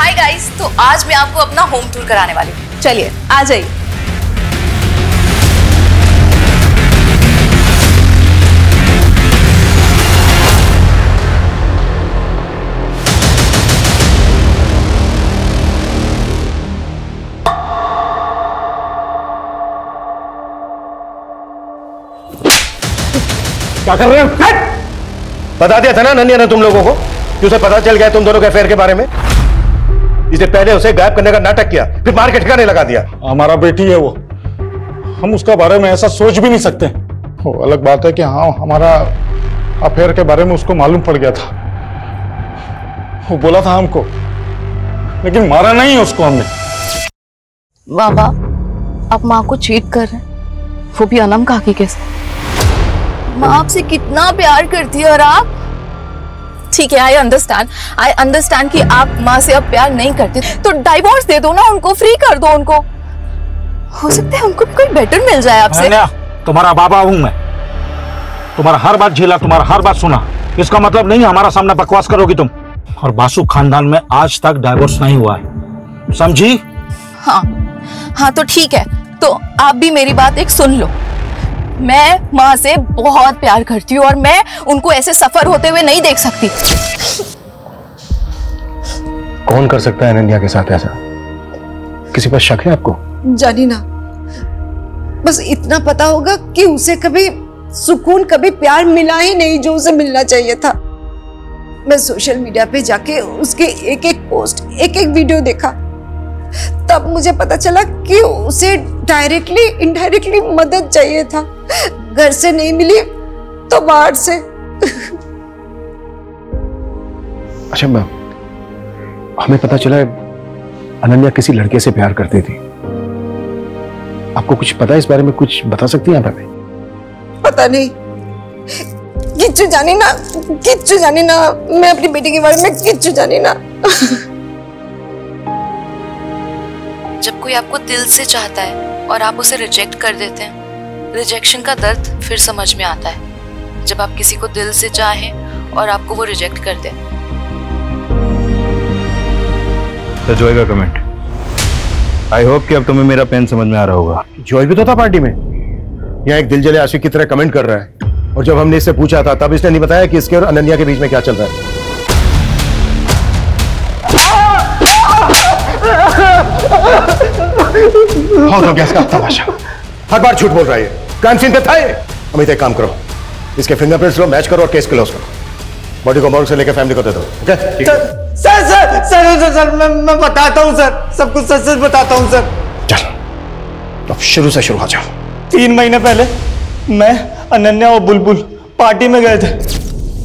Speaker 2: हाय गाइस, तो आज मैं आपको अपना होम टूर कराने वाली हूँ। चलिए आ जाइए।
Speaker 9: क्या कर रहे हो? बता दिया था ना नन्या ने तुम लोगों को कि उसे पता चल गया तुम दोनों के अफेयर के बारे में। इससे पहले उसे गायब करने का नाटक किया, फिर मार के ठिकाने लगा दिया।
Speaker 4: हमारा बेटी है वो, हम उसका बारे में ऐसा सोच भी नहीं सकते। वो अलग बात है कि हाँ, हमारा अफेयर के बारे में उसको मालूम पड़ गया था। वो बोला था हमको, लेकिन मारा नहीं उसको हमने।
Speaker 2: बाबा, आप माँ को चीट कर रहे हैं, वो भी अनम काकी के साथ। माँ आपसे कितना प्यार करती है और आप। ठीक है, आई अंडरस्टैंड कि आप माँ से अब प्यार नहीं करते, तो डाइवोर्स दे दो ना उनको, फ्री कर दो उनको। हो सकता है उनको भी कोई बेटर मिल जाए आपसे।
Speaker 4: तुम्हारा बाबा हूं मैं, तुम्हारा हर बात झेला, तुम्हारा हर बात सुना। इसका मतलब नहीं हमारा सामने बकवास करोगी तुम। और बासु खानदान में आज तक डाइवोर्स नहीं हुआ है, समझी?
Speaker 2: हाँ तो ठीक है, तो आप भी मेरी बात एक सुन लो। मैं माँ से बहुत प्यार करती हूँ और मैं उनको ऐसे सफर होते हुए नहीं देख सकती।
Speaker 9: कौन कर सकता है अनन्या के साथ ऐसा? किसी पर शक है आपको?
Speaker 3: जानी ना, बस इतना पता होगा कि उसे कभी सुकून, कभी प्यार मिला ही नहीं जो उसे मिलना चाहिए था। मैं सोशल मीडिया पे जाके उसके एक एक पोस्ट, एक एक वीडियो देखा, तब मुझे पता चला कि उसे डायरेक्टली इनडायरेक्टली मदद चाहिए था। घर से नहीं मिली तो बाहर से।
Speaker 9: अच्छा मैम, हमें पता चला अनन्या किसी लड़के से प्यार करती थी। आपको कुछ पता है इस बारे में? कुछ बता सकती हैं आप हमें?
Speaker 3: पता नहीं, किच्चू जानी ना, किच्चू जानी ना। मैं अपनी बेटी के बारे में किच्चू जानी ना।
Speaker 2: जब कोई आपको दिल से चाहता है और आप उसे रिजेक्ट कर देते हैं, रिजेक्शन का दर्द फिर समझ में आता है। जब आप किसी को दिल से चाहें और आपको वो रिजेक्ट कर दें।
Speaker 10: तो जॉय का कमेंट, आई होप कि अब तुम्हें मेरा पेन समझ में आ रहा होगा।
Speaker 9: जॉय भी तो था पार्टी में, यहाँ एक दिलजले आशिक की तरह कमेंट कर रहा है। और जब हमने इससे पूछा था तब इसने नहीं बताया कि इसके और अनन्या के बीच में क्या चल रहा है। हो गया इसका तमाशा, हर बार झूठ बोल रहा है। क्राइम सीन पे था ये। अमित एक काम करो, इसके फिंगरप्रिंट्स लो, मैच करो और केस क्लोज करो। बॉडी को मॉर्ग से लेकर फैमिली को दे दो। Okay?
Speaker 13: Sir sir sir sir sir मैं बताता हूँ सर, सब कुछ सच सच बताता हूँ सर।
Speaker 9: चलो अब शुरू से शुरू आ जाओ।
Speaker 13: 3 महीने पहले मैं, अनन्या और बुलबुल पार्टी में गए थे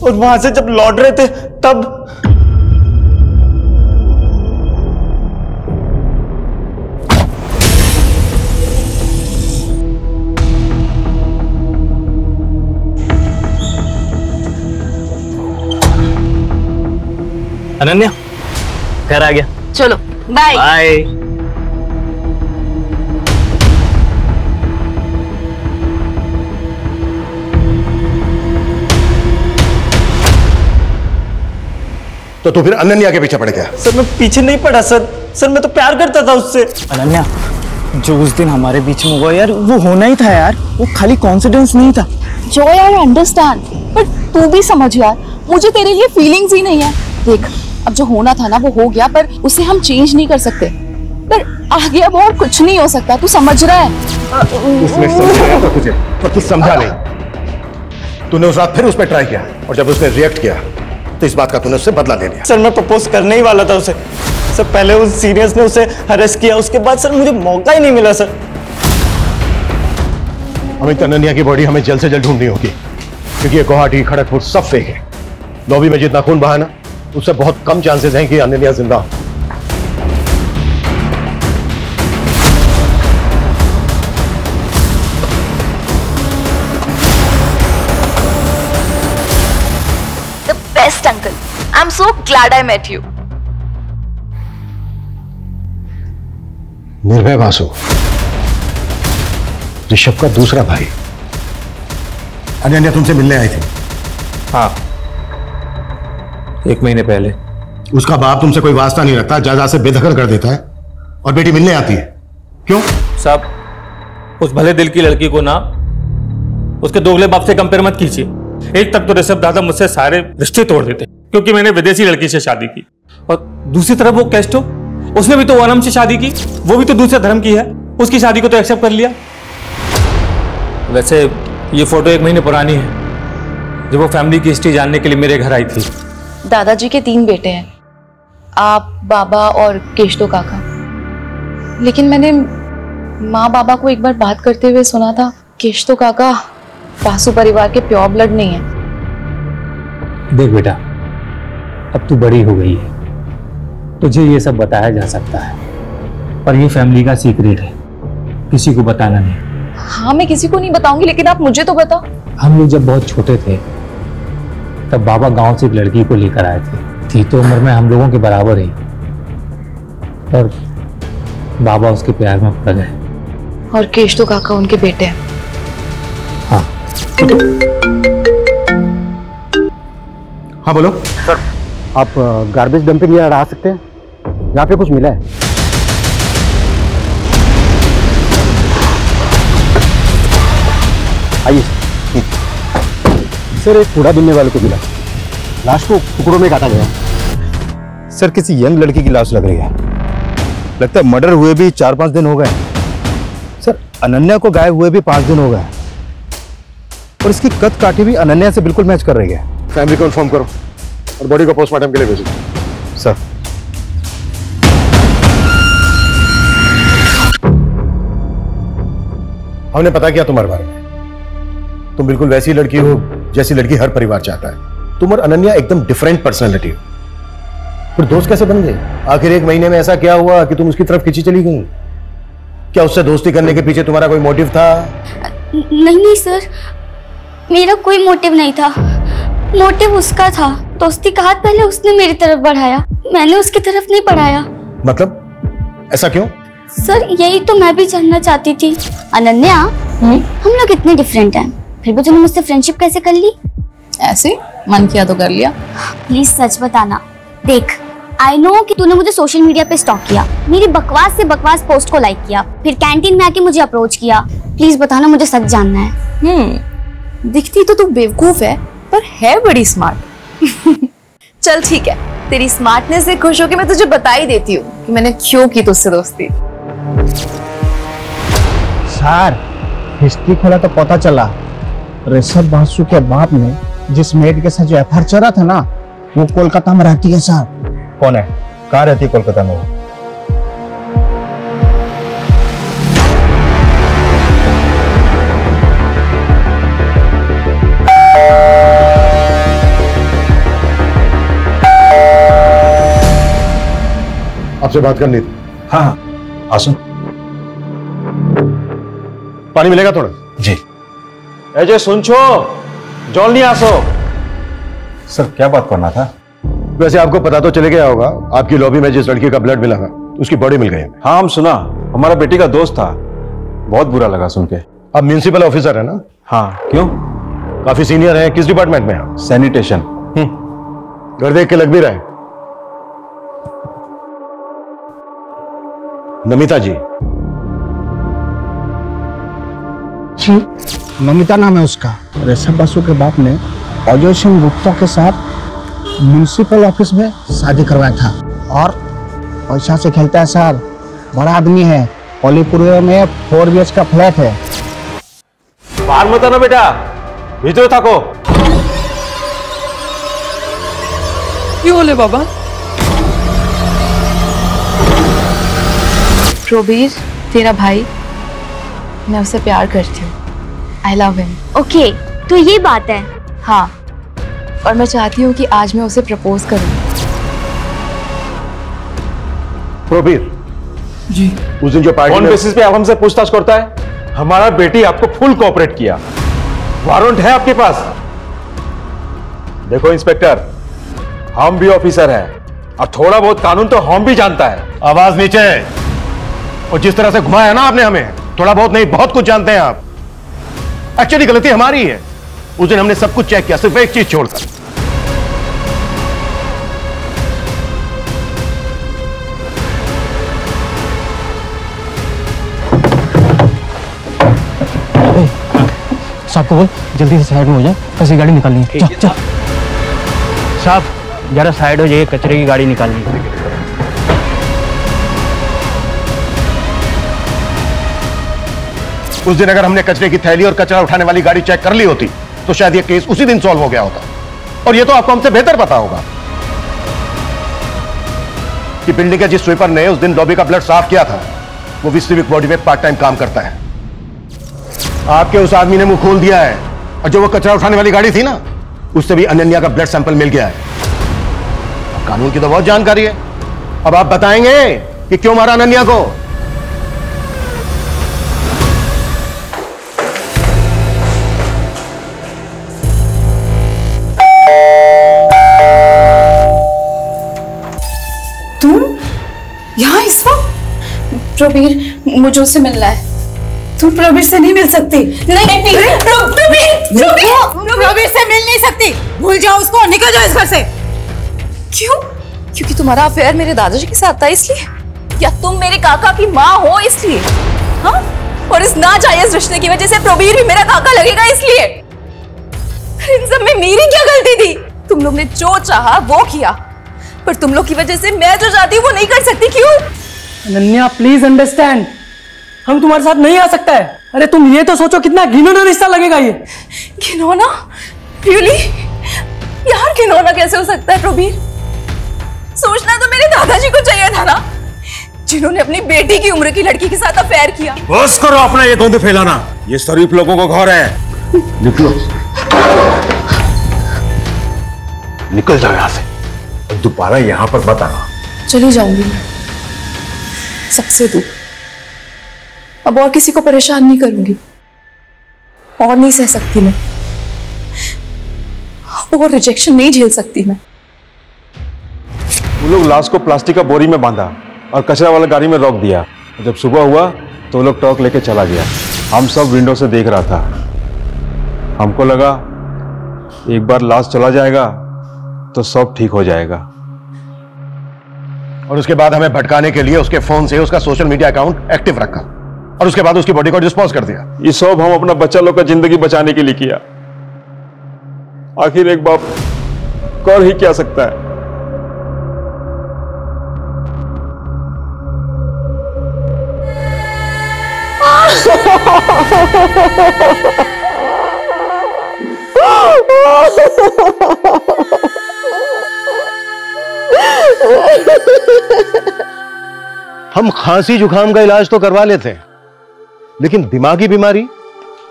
Speaker 13: और वहां से जब लौट रहे थे तब
Speaker 6: अनन्या घर आ गया।
Speaker 2: चलो बाय
Speaker 6: बाय।
Speaker 9: तो तू फिर अनन्या के पीछे पड़ गया?
Speaker 13: सर मैं पीछे नहीं पड़ा सर, सर मैं तो प्यार करता था उससे।
Speaker 6: अनन्या, जो उस दिन हमारे बीच में हुआ यार, वो होना ही था यार। वो खाली कॉन्फिडेंस नहीं था।
Speaker 2: जो यार अंडरस्टैंड, पर तू भी समझ यार, मुझे तेरे लिए फीलिंग्स ही नहीं है। देख, अब जो होना था ना वो हो गया, पर उसे हम चेंज नहीं कर सकते। पर आगे अब और कुछ नहीं हो सकता, तू समझ रहा है?
Speaker 9: उसने समझाया था तुझे, पर तू समझा नहीं। तूने उस रात फिर उस पर ट्राई किया और जब उसने रिएक्ट किया तो इस बात का तूने उससे बदला ले लिया।
Speaker 13: सर मैं प्रपोज करने ही वाला था उसे। सर पहले उस सीनियर्स ने उसे अरेस्ट किया, उसके बाद सर मुझे मौका ही नहीं मिला सर।
Speaker 9: अमित, अनन्या की बॉडी हमें जल्द से जल्द ढूंढनी होगी, क्योंकि ये गुवाहाटी, खड़गपुर सब फेक है। लॉबी में जितना खून बहा ना, उससे बहुत कम चांसेस हैं कि अनन्या जिंदा हो।
Speaker 2: The best uncle. I'm so glad I met you.
Speaker 9: निर्भय बासु, ऋषभ का दूसरा भाई। अनन्या तुमसे मिलने आई थी?
Speaker 10: हाँ, 1 महीने पहले।
Speaker 9: उसका बाप तुमसे कोई वास्ता नहीं रखता, जायदाद से बेदखल कर देता है और बेटी मिलने आती है। क्यों?
Speaker 14: साहब, उस भले दिल की लड़की को ना उसके दोगले बाप से कंपेयर मत कीजिए। एक तक तो ऋषभ दादा मुझसे सारे रिश्ते तोड़ देते क्योंकि मैंने विदेशी लड़की से शादी की, और दूसरी तरफ वो कैस्टो, उसने भी तो ओनम से शादी की, वो भी तो दूसरे धर्म की है, उसकी शादी को तो एक्सेप्ट कर लिया। वैसे ये फोटो 1 महीने पुरानी है, जब वो फैमिली की हिस्ट्री जानने के लिए मेरे घर आई थी।
Speaker 2: दादाजी के 3 बेटे हैं, आप, बाबा और केशतो काका। लेकिन मैंने माँ बाबा को एक बार बात करते हुए सुना था, केशतो काका बासु परिवार के प्योर ब्लड नहीं है।
Speaker 6: देख बेटा, अब तू बड़ी हो गई है, तुझे ये सब बताया जा सकता है, पर ये फैमिली का सीक्रेट है, किसी को बताना नहीं।
Speaker 2: हाँ, मैं किसी को नहीं बताऊंगी, लेकिन आप मुझे तो बताओ।
Speaker 6: हम लोग जब बहुत छोटे थे तब बाबा गांव से एक लड़की को लेकर आए थे। थी तो उम्र में हम लोगों के बराबर ही, पर बाबा उसके प्यार में पड़ गए।
Speaker 2: और केशव काका उनके बेटे हैं।
Speaker 8: हाँ हाँ बोलो सर। आप गार्बेज डंपिंग यार्ड आ सकते हैं? यहाँ पे कुछ मिला है। आइए सर। एक कूड़ा बीनने वाले को मिला, लाश को टुकड़ों में काटा गया।
Speaker 10: सर किसी यंग लड़की की लाश लग रही है। लगता है मर्डर हुए भी 4-5 दिन हो गए। सर अनन्या को गायब हुए भी 5 दिन हो गए और इसकी कद काठी भी अनन्या से बिल्कुल मैच कर रही है।
Speaker 9: फैमिली को इन्फॉर्म करो और बॉडी को पोस्टमार्टम के लिए भेजो।
Speaker 10: सर
Speaker 9: हमने पता किया तुम्हारे बारे में। तुम बिल्कुल वैसी लड़की हो जैसी लड़की हर परिवार चाहता है। तुम और अनन्या एकदम डिफरेंट पर्सनैलिटी हो। फिर दोस्त कैसे बन गए? आखिर 1 महीने में ऐसा क्या हुआ कि तुम उसकी तरफ खींची चली गई? क्या उससे दोस्ती करने के पीछे तुम्हारा कोई मोटिव था?
Speaker 5: नहीं सर, मेरा कोई मोटिव नहीं था। मोटिव उसका था। दोस्ती का हाथ पहले उसने मेरी तरफ बढ़ाया, मैंने उसकी तरफ नहीं बढ़ाया।
Speaker 9: मतलब ऐसा क्यों?
Speaker 5: सर यही तो मैं भी जानना चाहती थी। अनन्या, हम लोग इतने डिफरेंट हैं, फिर भी तूने मुझसे फ्रेंडशिप कैसे कर ली?
Speaker 2: ऐसे मन किया तो कर लिया।
Speaker 5: प्लीज सच बताना। देख, आई नो कि तूने मुझे सोशल मीडिया पे स्टॉक किया, मेरी बकवास से बकवास पोस्ट को लाइक किया, फिर कैंटीन में आके मुझे अप्रोच किया। प्लीज बताना, मुझे सच जानना है।
Speaker 2: दिखती तो तू बेवकूफ है पर है बड़ी स्मार्ट। चल ठीक है, तेरी स्मार्टनेस से खुश होकर मैं तुझे बता ही देती हूँ कि मैंने क्यों की तुझसे दोस्ती।
Speaker 15: सर हिस्ट्री खोला तो पता चला ऋषभ बासु के बाप ने जिस मेड के साथ जो एफआईआर चला था ना, वो कोलकाता में रहती है। सर
Speaker 10: कौन है? कहाँ रहती है कोलकाता में?
Speaker 9: आपसे बात करनी थी।
Speaker 10: हाँ हाँ आसो।
Speaker 9: पानी मिलेगा थोड़ा?
Speaker 10: जी।
Speaker 16: अजय सुन छो, जल्दी आसो।
Speaker 10: सर क्या बात करना था?
Speaker 9: वैसे आपको पता तो चले गया होगा, आपकी लॉबी में जिस लड़की का ब्लड मिला था उसकी बॉडी मिल गई है।
Speaker 16: हाँ हम सुना, हमारा बेटी का दोस्त था। बहुत बुरा लगा सुन के।
Speaker 9: आप म्युनिसिपल ऑफिसर है ना?
Speaker 16: हाँ क्यों?
Speaker 9: काफी सीनियर है। किस डिपार्टमेंट में है?
Speaker 16: सैनिटेशन।
Speaker 9: घर देख के लग भी रहा है। नमिता जी।
Speaker 15: नमिता नाम है उसका। ऋषभ बासु के बाप ने अजय सिंह गुप्ता के साथ म्युनिसिपल ऑफिस में शादी करवाया था और पैसा से खेलता है सर। बड़ा आदमी है, अलीपुर में 4 BH का फ्लैट है।
Speaker 16: बाहर मत आना बेटा, भीतर थको।
Speaker 7: क्यों बोले बाबा?
Speaker 2: प्रोबीर तेरा भाई, मैं उससे प्यार करती हूँ। आई लव हिम।
Speaker 5: ओके, तो ये बात है।
Speaker 2: हाँ, और मैं चाहती हूँ कि आज मैं उसे प्रपोज करूँ।
Speaker 9: प्रोबीर
Speaker 7: जी,
Speaker 9: उस दिन जो पार्टी
Speaker 16: कौन बेसिस पे आप हमसे पूछताछ करता है? हमारा बेटी आपको फुल कोऑपरेट किया। वारंट है आपके पास? देखो इंस्पेक्टर, हम भी ऑफिसर हैं और थोड़ा बहुत कानून तो हम भी जानता है।
Speaker 9: आवाज नीचे। और जिस तरह से घुमाया ना आपने हमें, थोड़ा बहुत नहीं बहुत कुछ जानते हैं आप। एक्चुअली गलती हमारी है। उस दिन हमने सब कुछ चेक किया, सिर्फ एक चीज छोड़कर।
Speaker 15: साहब को बोल जल्दी से साइड में हो जाए, कचरे की गाड़ी निकालनी है। चल चल।
Speaker 6: साहब जरा साइड हो जाइए, कचरे की गाड़ी निकालनी है।
Speaker 9: उस दिन अगर हमने कचरे की थैली और कचरा उठाने वाली गाड़ी चेक कर ली होती तो शायद ये केस उसी दिन सॉल्व हो गया होता। और ये तो आपको हमसे बेहतर पता होगा कि बिल्डिंग के जिस स्वीपर ने उस दिन लॉबी का ब्लड साफ किया था वो भी सिविक बॉडी में पार्ट टाइम काम करता है। आपके उस आदमी ने मुंह खोल दिया है और जो वो कचरा उठाने वाली गाड़ी थी ना, उससे भी अनन्या का ब्लड सैंपल मिल गया है। कानून की तो बहुत जानकारी है। अब आप बताएंगे कि क्यों मारा अनन्या को?
Speaker 2: तुम यहाँ इस वक्त? प्रवीर, मुझे उससे मिलना है।
Speaker 17: तू प्रवीर से नहीं मिल सकती। नहीं प्रवीर से मिल नहीं सकती। भूल जाओ उसको, निकल जाओ इस घर से।
Speaker 2: क्यों? क्योंकि तुम्हारा अफेयर मेरे दादाजी के साथ था इसलिए, या तुम मेरे काका की माँ हो इसलिए? हाँ? और इस नाजायज रिश्ते की वजह से प्रवीर भी मेरा काका लगेगा इसलिए? इन सब में मेरी क्या गलती थी? तुम लोग ने जो चाहा वो किया, पर तुम लोग की वजह से मैं जो चाहती हूँ वो नहीं कर सकती। क्यों?
Speaker 7: अनन्या प्लीज अंडरस्टैंड, हम तुम्हारे साथ नहीं आ सकता है। अरे तुम ये तो सोचो कितना घिनौना रिश्ता लगेगा ये।
Speaker 2: घिनौना? रियली? यार घिनौना कैसे हो सकता है प्रवीर? सोचना तो मेरे दादाजी को चाहिए था ना, जिन्होंने अपनी बेटी की उम्र की लड़की के साथ अफेयर किया।
Speaker 9: बस करो अपना ये गंद फैलाना, ये शरीफ लोगों को घर है। निकलो, निकल जाओ यहाँ से, दोबारा यहाँ पर मत आना।
Speaker 2: चली जाऊंगी मैं सबसे दूर, अब और किसी को परेशान नहीं करूंगी, और नहीं सह सकती मैं, और रिजेक्शन नहीं झेल सकती मैं।
Speaker 16: वो लोग लाश को प्लास्टिक का बोरी में बांधा और कचरा वाला गाड़ी में रोक दिया। जब सुबह हुआ तो वो लोग टॉर्च लेके चला गया। हम सब विंडो से देख रहा था। हमको लगा एक बार लाश चला जाएगा तो सब ठीक हो जाएगा।
Speaker 9: और उसके बाद हमें भटकाने के लिए उसके फोन से उसका सोशल मीडिया अकाउंट एक्टिव रखा, और उसके बाद उसकी बॉडी को डिस्पोज कर दिया।
Speaker 16: ये सब हम अपना बच्चा लोग का जिंदगी बचाने के लिए किया। आखिर एक बाप कर ही क्या सकता है।
Speaker 9: हम खांसी जुकाम का इलाज तो करवा लेते हैं, लेकिन दिमागी बीमारी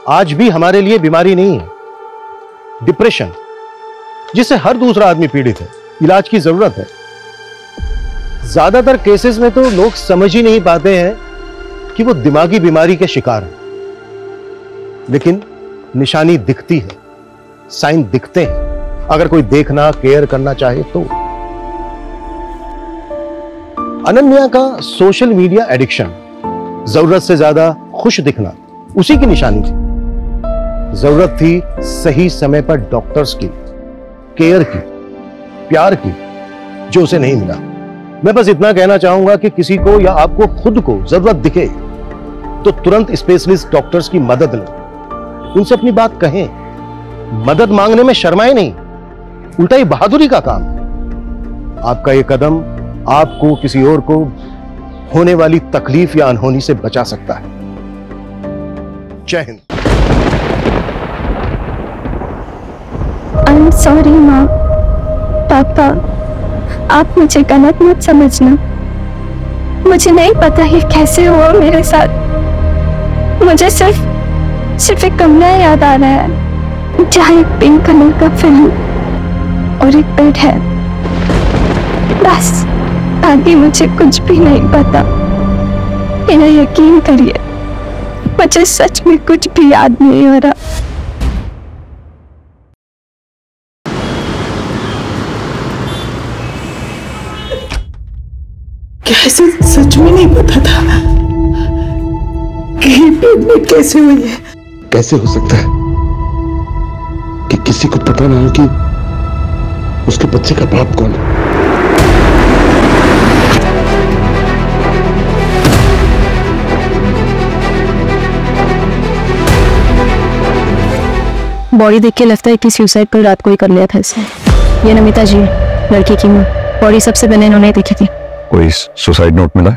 Speaker 9: आज भी हमारे लिए बीमारी नहीं है। डिप्रेशन, जिससे हर दूसरा आदमी पीड़ित है, इलाज की जरूरत है। ज्यादातर केसेस में तो लोग समझ ही नहीं पाते हैं कि वो दिमागी बीमारी के शिकार हैं, लेकिन निशानी दिखती है, साइन दिखते हैं, अगर कोई देखना केयर करना चाहे तो। अनन्या का सोशल मीडिया एडिक्शन, जरूरत से ज्यादा खुश दिखना, उसी की निशानी थी। जरूरत थी सही समय पर डॉक्टर्स की, केयर की, प्यार की, जो उसे नहीं मिला। मैं बस इतना कहना चाहूंगा कि किसी को या आपको खुद को जरूरत दिखे तो तुरंत स्पेशलिस्ट डॉक्टर्स की मदद लें, उनसे अपनी बात कहें। मदद मांगने में शर्माएं नहीं, उल्टा ये बहादुरी का काम है। आपका ये कदम आपको किसी और को होने वाली तकलीफ या अनहोनी से बचा सकता है। जय हिंद।
Speaker 18: आई एम सॉरी माँ, पापा, आप मुझे गलत मत समझना। मुझे नहीं पता ये कैसे हुआ मेरे साथ। मुझे सिर्फ एक कमरा याद आ रहा है जहाँ एक पिंक कलर का फैन और एक बेड है, बस। आगे मुझे कुछ भी नहीं पता। मेरा यकीन करिए, मुझे सच में कुछ भी याद नहीं हो रहा।
Speaker 17: कैसे सच में नहीं पता था कि प्रेग्नेंट कैसे हुई है।
Speaker 19: कैसे हो सकता है कि किसी को पता ना हो कि उसके बच्चे का बाप कौन है।
Speaker 18: बॉडी देख के लगता है कि सुसाइड पर रात को ही कर लिया था इसने। ये नमिता जी है, लड़की की माँ। बॉडी सबसे पहले इन्होंने देखी थी।
Speaker 10: कोई सुसाइड नोट मिला?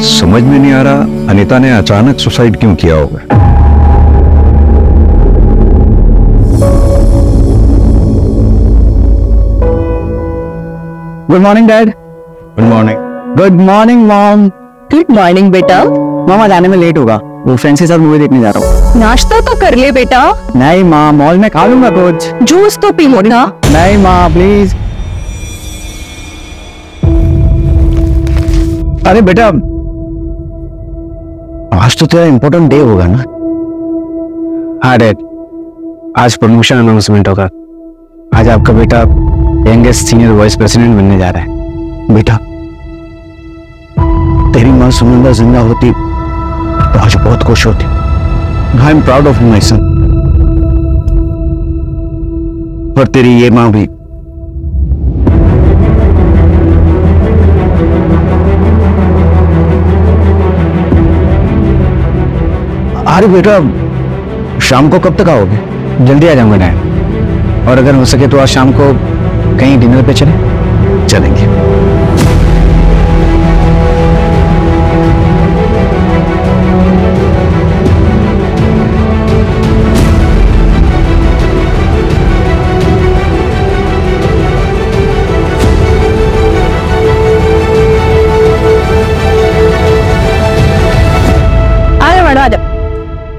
Speaker 10: समझ में नहीं आ रहा अनीता ने अचानक सुसाइड क्यों किया होगा।
Speaker 15: Good morning dad.
Speaker 10: Good morning.
Speaker 15: Good morning mom.
Speaker 18: Good morning बेटा।
Speaker 15: मामा जाने में लेट होगा, वो फ्रेंड्स के साथ मूवी देखने जा रहा हूँ।
Speaker 18: नाश्ता तो कर ले बेटा।
Speaker 15: नहीं माँ, मॉल में खा लूंगा कुछ।
Speaker 18: जूस तो पी लेना।
Speaker 15: नहीं माँ प्लीज। अरे बेटा, आज तो तेरा इम्पोर्टेंट डे होगा ना?
Speaker 20: हाँ डैड, आज प्रमोशन अनाउंसमेंट होगा। आज आपका बेटा यंगेस्ट सीनियर वाइस प्रेसिडेंट बनने जा रहा है।
Speaker 15: बेटा, तेरी
Speaker 20: माँ सुनंदा जिंदा होती तो आज बहुत खुश होती। I am proud of my son. और तेरी ये माँ भी। अरे बेटा, शाम को कब तक आओगे? जल्दी आ जाऊंगा डैड। और अगर हो सके तो आज शाम को कहीं डिनर पे चलेंगे।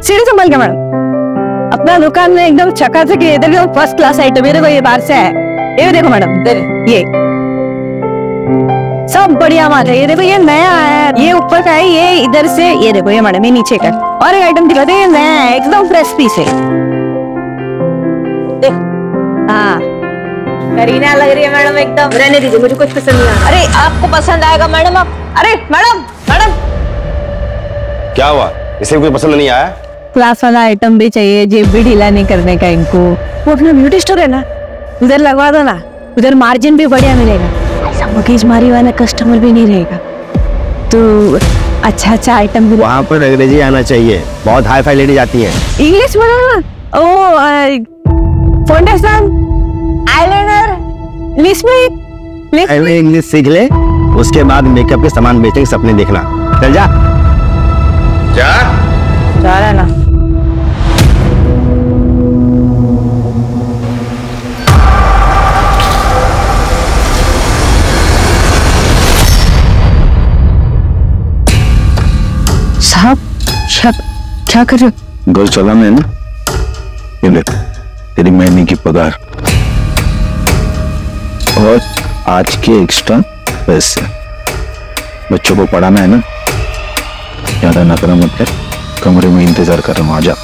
Speaker 17: सीढ़ी संभाल के मैडम। अपना दुकान में एकदम चकाचक है, इधर एकदम फर्स्ट क्लास आइटम। ये देखो, ये बाहर से है। ये देखो मैडम, ये सब बढ़िया माल है। ये देखो, ये नया है, ये ऊपर का है, ये इधर से, ये देखो ये मैडम, ये नीचे का। और एक आइटम दिखाते हैं, ये नया है, एकदम फ्रेश पीस है। हाँ, करीना लग रही है मैडम एकदम। रहने दीजिए, मुझे कुछ पसंद नहीं आया। अरे आपको पसंद आएगा मैडम। आप अरे मैडम
Speaker 11: क्या हुआ? इसे कोई पसंद नहीं आया?
Speaker 17: क्लास वाला आइटम भी चाहिए, जेब भी ढीला नहीं करने का इनको। वो अपना ब्यूटी स्टोर है ना, उधर लगवा दो ना, उधर मार्जिन भी बढ़िया मिलेगा। ऐसा मगीज मारी वाला कस्टमर भी नहीं रहेगा। तो अच्छा आइटम भी।
Speaker 20: वहाँ पर अंग्रेजी आना चाहिए, बहुत हाई फाई लेडी जाती है।
Speaker 17: इंग्लिश में फाउंडेशन, आईलाइनर, लिपस्टिक।
Speaker 20: पहले इंग्लिश सीख ले, उसके बाद मेकअप के सामान बेचने के सपने देखना। चल जा
Speaker 17: जा रहा ना।
Speaker 20: साहब क्या कर रहे हो? घर चलाना है ना, ये ले तेरी महीने की पगार और आज के एक्स्ट्रा पैसे। बच्चों को पढ़ाना है ना, ज्यादा नखरा मत कर, कमरे में इंतजार कर रहा हूँ, आजा।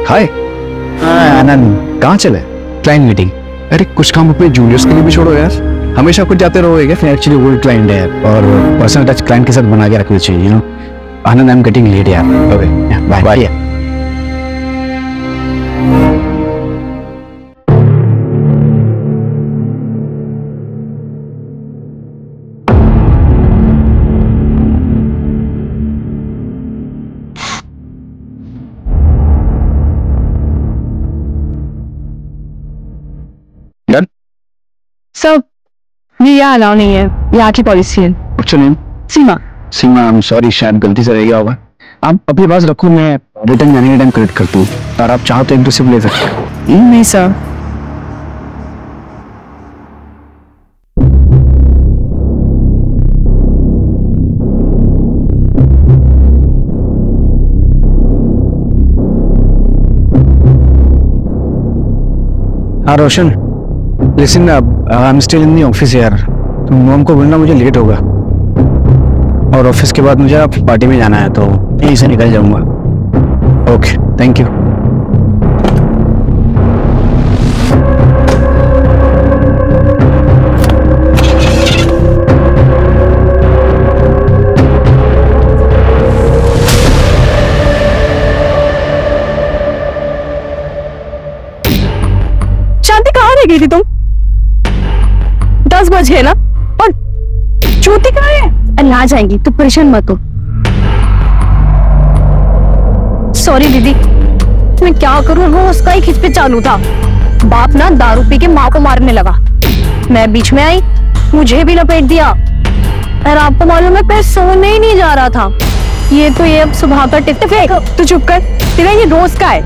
Speaker 20: हाय आनंद, कहाँ चले? Client meeting. अरे कुछ काम अपने जूनियर्स के लिए भी छोड़ो यार, हमेशा कुछ जाते रहोगे क्या? फिर एक्चुअली वो क्लाइंट है और पर्सनल टच क्लाइंट के साथ बना के रखनी चाहिए, you know. Anand, I am getting late यार। Okay bye bye.
Speaker 17: सब ये यहाँ अलाउ नहीं है, यहाँ की पॉलिसी है।
Speaker 20: What's your name?
Speaker 17: Seema.
Speaker 20: Seema, I am sorry, शायद गलती से रह गया होगा। आप अपने पास रखो, मैं रिटर्न जाने के टाइम क्रेडिट करता हूँ, और आप चाहो तो एक रिसिप्ट ले सकते हो।
Speaker 17: नहीं सर।
Speaker 20: हाँ Roshan, listen, I am still in the office यार। तुम मॉम को बोलना मुझे लेट होगा, और ऑफिस के बाद मुझे पार्टी में जाना है, तो यहीं से निकल जाऊंगा। Okay, thank you.
Speaker 17: शांति, कहाँ रह गई थी तुम? 10 बज गए ना, और ज्योति कहाँ है? अरे आ जाएंगी, तू परेशान मत हो। सॉरी दीदी, मैं क्या करूं, वो उसका ही खिंच पे चालू था। बाप ना दारू पी के माँ को मारने लगा, मैं बीच में आई, मुझे भी लपेट दिया। और आपको मालूम है, पैर सोने ही नहीं जा रहा था। ये तो ये अब सुबह का टिकट फेंक। तू चुप कर, तेरा ये रोज का है,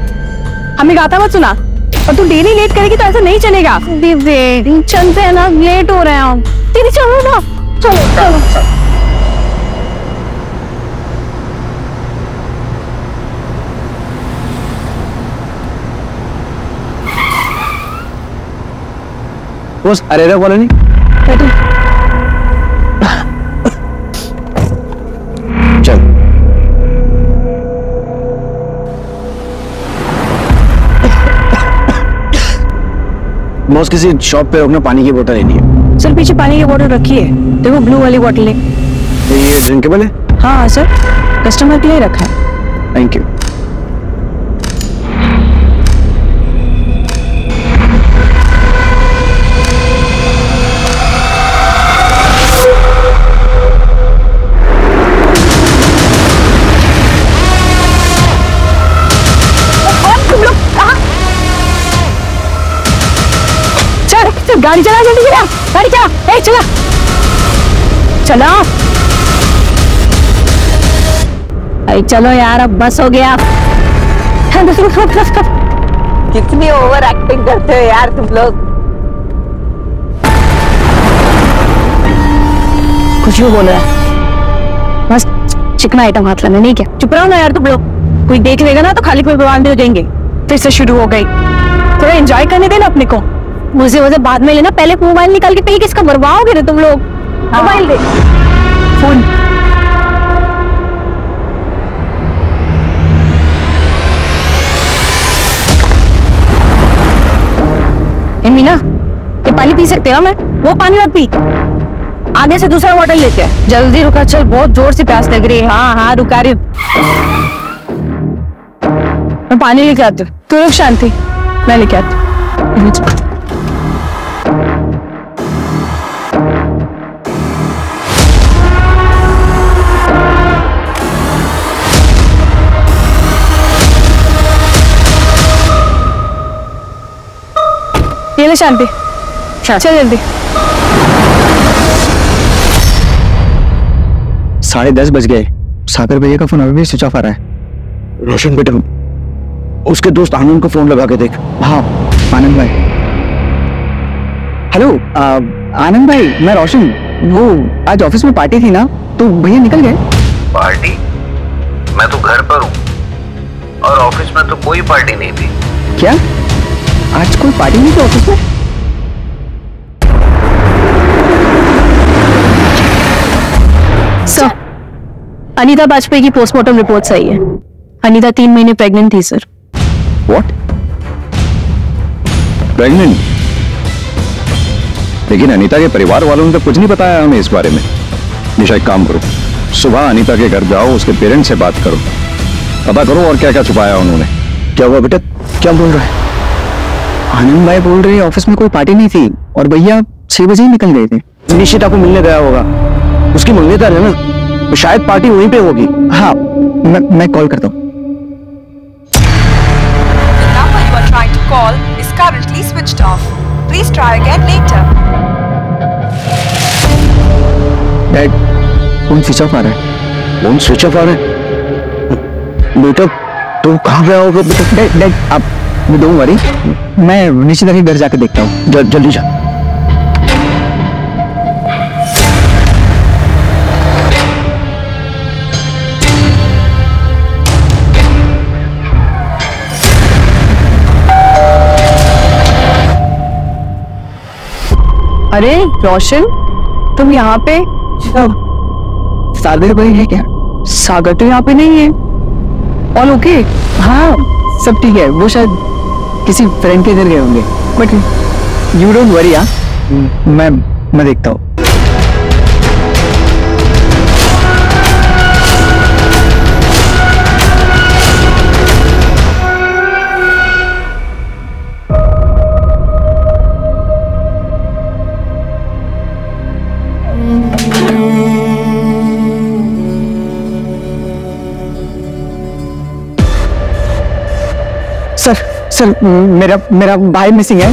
Speaker 17: हमें गाता मत सुना। और तू डेली लेट करेगी तो ऐसा नहीं चलेगा। दीदी चलते हैं ना, लेट हो रहे हैं हम। दीदी चलो ना, चलो चलो।
Speaker 20: Boss Arera colony. चल बॉस किसी शॉप पे रोकना, पानी की बोतल लेनी है।
Speaker 17: सर पीछे पानी की बोतल रखी है, देखो ब्लू वाली बोतल है।
Speaker 20: ये ड्रिंकेबल है?
Speaker 17: हाँ सर, कस्टमर के लिए रखा है।
Speaker 20: Thank you.
Speaker 17: गाड़ी चला, जल्दी चला, गाड़ी चला, चला चलो। अरे चलो यार, अब बस हो गया।
Speaker 3: कितनी ओवर एक्टिंग करते हो यार तुम लोग।
Speaker 17: कुछ भी बोल रहा है, बस चिकना आइटम हाथ लाना, नहीं क्या? चुप रहो ना यार तुम लोग, कोई देख लेगा ना तो खाली कोई बर्बाद हो जाएंगे। फिर से शुरू हो गई, थोड़ा एंजॉय करने देना अपने को। मुझे वजह बाद में लेना, पहले मोबाइल निकाल के कहीं किसका बर्बाद गिरे तुम लोग। मोबाइल दे, फोन। मीना, ये पानी पी सकते हो? मैं वो पानी मत पी, आगे से दूसरा बॉटल लेते हैं। जल्दी रुका, चल बहुत जोर से प्यास लग रही है। हाँ हाँ रुका रही, मैं पानी लेके आती हूँ। तू रुक शांति, मैं लेके आती हूँ। ये ले शांति, चल जल्दी।
Speaker 20: 10:30 बज गए, सागर भैया का फोन अभी भी स्विच ऑफ आ रहा है। रोशन बेटा, उसके दोस्त आनंद को फोन लगा के देख। हाँ आनंद भाई। हेलो आनंद भाई, मैं रोशन। वो आज ऑफिस में पार्टी थी ना, तो भैया निकल गए।
Speaker 21: पार्टी? मैं तो घर पर हूँ और ऑफिस में तो कोई पार्टी नहीं थी।
Speaker 20: क्या आज कोई पार्टी नहीं थी ऑफिस में?
Speaker 17: सर, अनीता वाजपेयी की पोस्टमार्टम रिपोर्ट सही है। अनीता 3 महीने प्रेग्नेंट थी सर।
Speaker 20: व्हाट? प्रेग्नेंट? लेकिन अनीता के परिवार वालों ने तो कुछ नहीं बताया हमें इस बारे में। निशा एक काम करो, सुबह अनीता के घर जाओ, उसके पेरेंट्स से बात करो, पता करो और क्या क्या छुपाया उन्होंने। क्या हुआ बेटा, क्या बोल रहा है? आनंद भाई बोल रहे ऑफिस में कोई पार्टी नहीं थी और भैया 6 बजे ही निकल गए थे। निशिता को मिलने गया होगा, उसकी मंगेतर है ना, तो शायद पार्टी वहीं पे होगी। हाँ मैं कॉल करता हूँ।
Speaker 22: You are trying to call is currently switched off. Please try again later.
Speaker 20: Dad, phone switch off आ रहा है। फोन स्विच ऑफ आ रहा है? बेटा तुम कहाँ गया होगा बेटा? डैड आप डोंट वरी, मैं निशिता के घर जाके देखता हूँ। जल्दी जा।
Speaker 17: अरे रोशन, तुम यहाँ पे?
Speaker 20: सागर भाई है क्या?
Speaker 17: सागर तो यहाँ पे नहीं है। All okay?
Speaker 20: हाँ सब ठीक है, वो शायद किसी फ्रेंड के घर गए होंगे, बट यू डोंट वरी। मैं देखता हूँ। सर मेरा भाई मिसिंग है,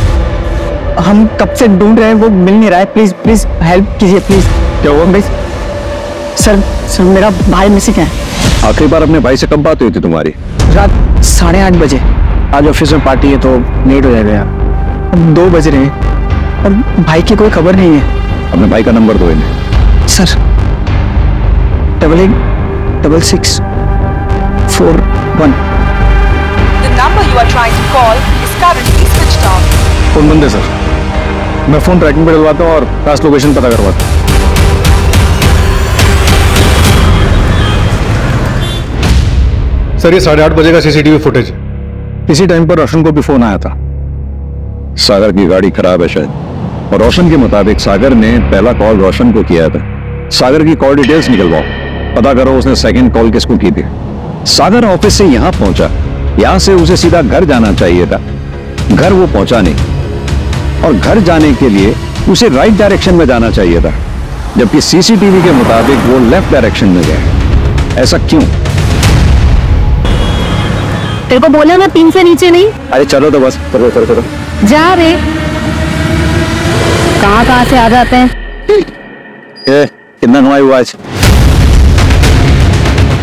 Speaker 20: हम कब से ढूंढ रहे हैं, वो मिल नहीं रहा है। प्लीज हेल्प कीजिए प्लीज। क्या हुआ भाई? सर मेरा भाई मिसिंग है।
Speaker 10: आखिरी बार अपने भाई से कब बात हुई थी तुम्हारी?
Speaker 20: रात 8:30 बजे। आज ऑफिस में पार्टी है तो लेट हो जाएगा यार। 2 बज रहे हैं और भाई की कोई खबर नहीं है।
Speaker 10: अपने भाई का नंबर दो इन्हें।
Speaker 20: Sir 8866 41।
Speaker 22: The number you are trying to call is currently switched off.
Speaker 10: Phone बंद है सर।
Speaker 20: मैं फोन ट्रैकिंग पे डलवाता हूँ और लास्ट लोकेशन पता करवाता हूँ। सर ये 8:30 बजे का सीसीटीवी फुटेज है। इसी टाइम पर रोशन को भी फोन आया था।
Speaker 1: सागर की गाड़ी खराब है शायद, और रोशन के मुताबिक सागर ने पहला कॉल रोशन को किया था। सागर की कॉल डिटेल्स निकलवाओ, पता करो उसने सेकंड कॉल किसको की थी। सागर ऑफिस से यहां पहुंचा, यहां से उसे सीधा घर जाना चाहिए था, घर वो पहुंचा नहीं, और घर जाने के लिए उसे राइट डायरेक्शन में जाना चाहिए था, जबकि सीसीटीवी के मुताबिक वो लेफ्ट डायरेक्शन में गए। ऐसा क्यों?
Speaker 17: तेरे को बोला ना 3 से नीचे नहीं।
Speaker 1: अरे चलो तो बस, चलो चलो चलो
Speaker 17: जा रे, कहां से आ जाते हैं।
Speaker 1: कितना कमाई हुआ आज?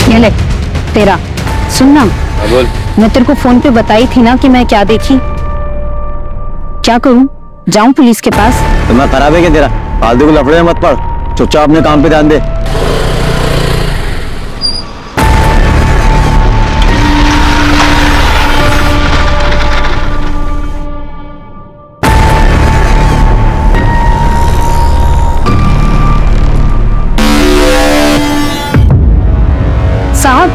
Speaker 17: ये ले तेरा। सुनना,
Speaker 1: बोल।
Speaker 17: मैं तेरे को फोन पे बताई थी ना कि मैं क्या देखी। क्या करूं, जाऊं पुलिस के पास?
Speaker 1: तुम्हारा खराब है क्या तेरा? फालतू को लफड़े मत पड़, चुपचाप अपने काम पे ध्यान दे।
Speaker 17: साहब,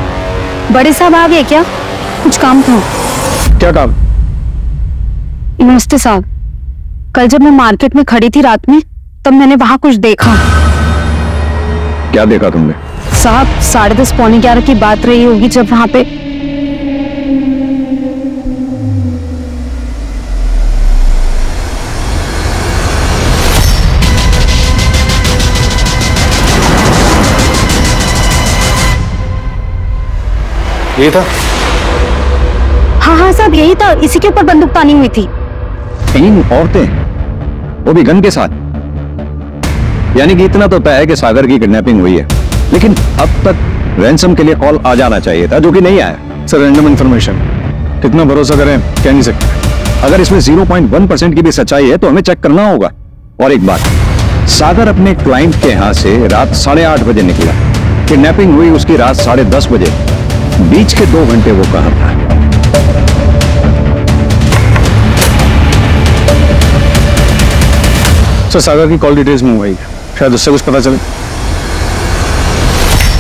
Speaker 17: बड़े साहब आ गए क्या? कुछ काम था।
Speaker 20: क्या काम?
Speaker 17: नमस्ते साहब, कल जब मैं मार्केट में खड़ी थी रात में, तब मैंने वहां कुछ देखा।
Speaker 1: क्या देखा तुमने?
Speaker 17: साहब 10:30 पौने 11 की बात रही होगी जब वहां पे
Speaker 20: यही था?
Speaker 17: हाँ साहब यही था, इसी के ऊपर बंदूक तानी हुई थी।
Speaker 1: 3 औरतें, वो भी गन के साथ। यानी कि इतना तो तय है कि सागर की किडनैपिंग हुई है, लेकिन अब तक रैंसम के लिए कॉल आ जाना चाहिए था, जो कि नहीं आया।
Speaker 20: सर रैंडम इंफॉर्मेशन, कितना भरोसा करें कह नहीं सकते।
Speaker 1: अगर इसमें 0.1% की भी सच्चाई है तो हमें चेक करना होगा। और एक बात, सागर अपने क्लाइंट के यहां से रात 8:30 बजे निकला, किडनैपिंग हुई उसकी रात 10:30 बजे। बीच के 2 घंटे वो कहां था?
Speaker 20: सर सागर की कॉल डिटेल्स में हुई, शायद उससे कुछ पता चले।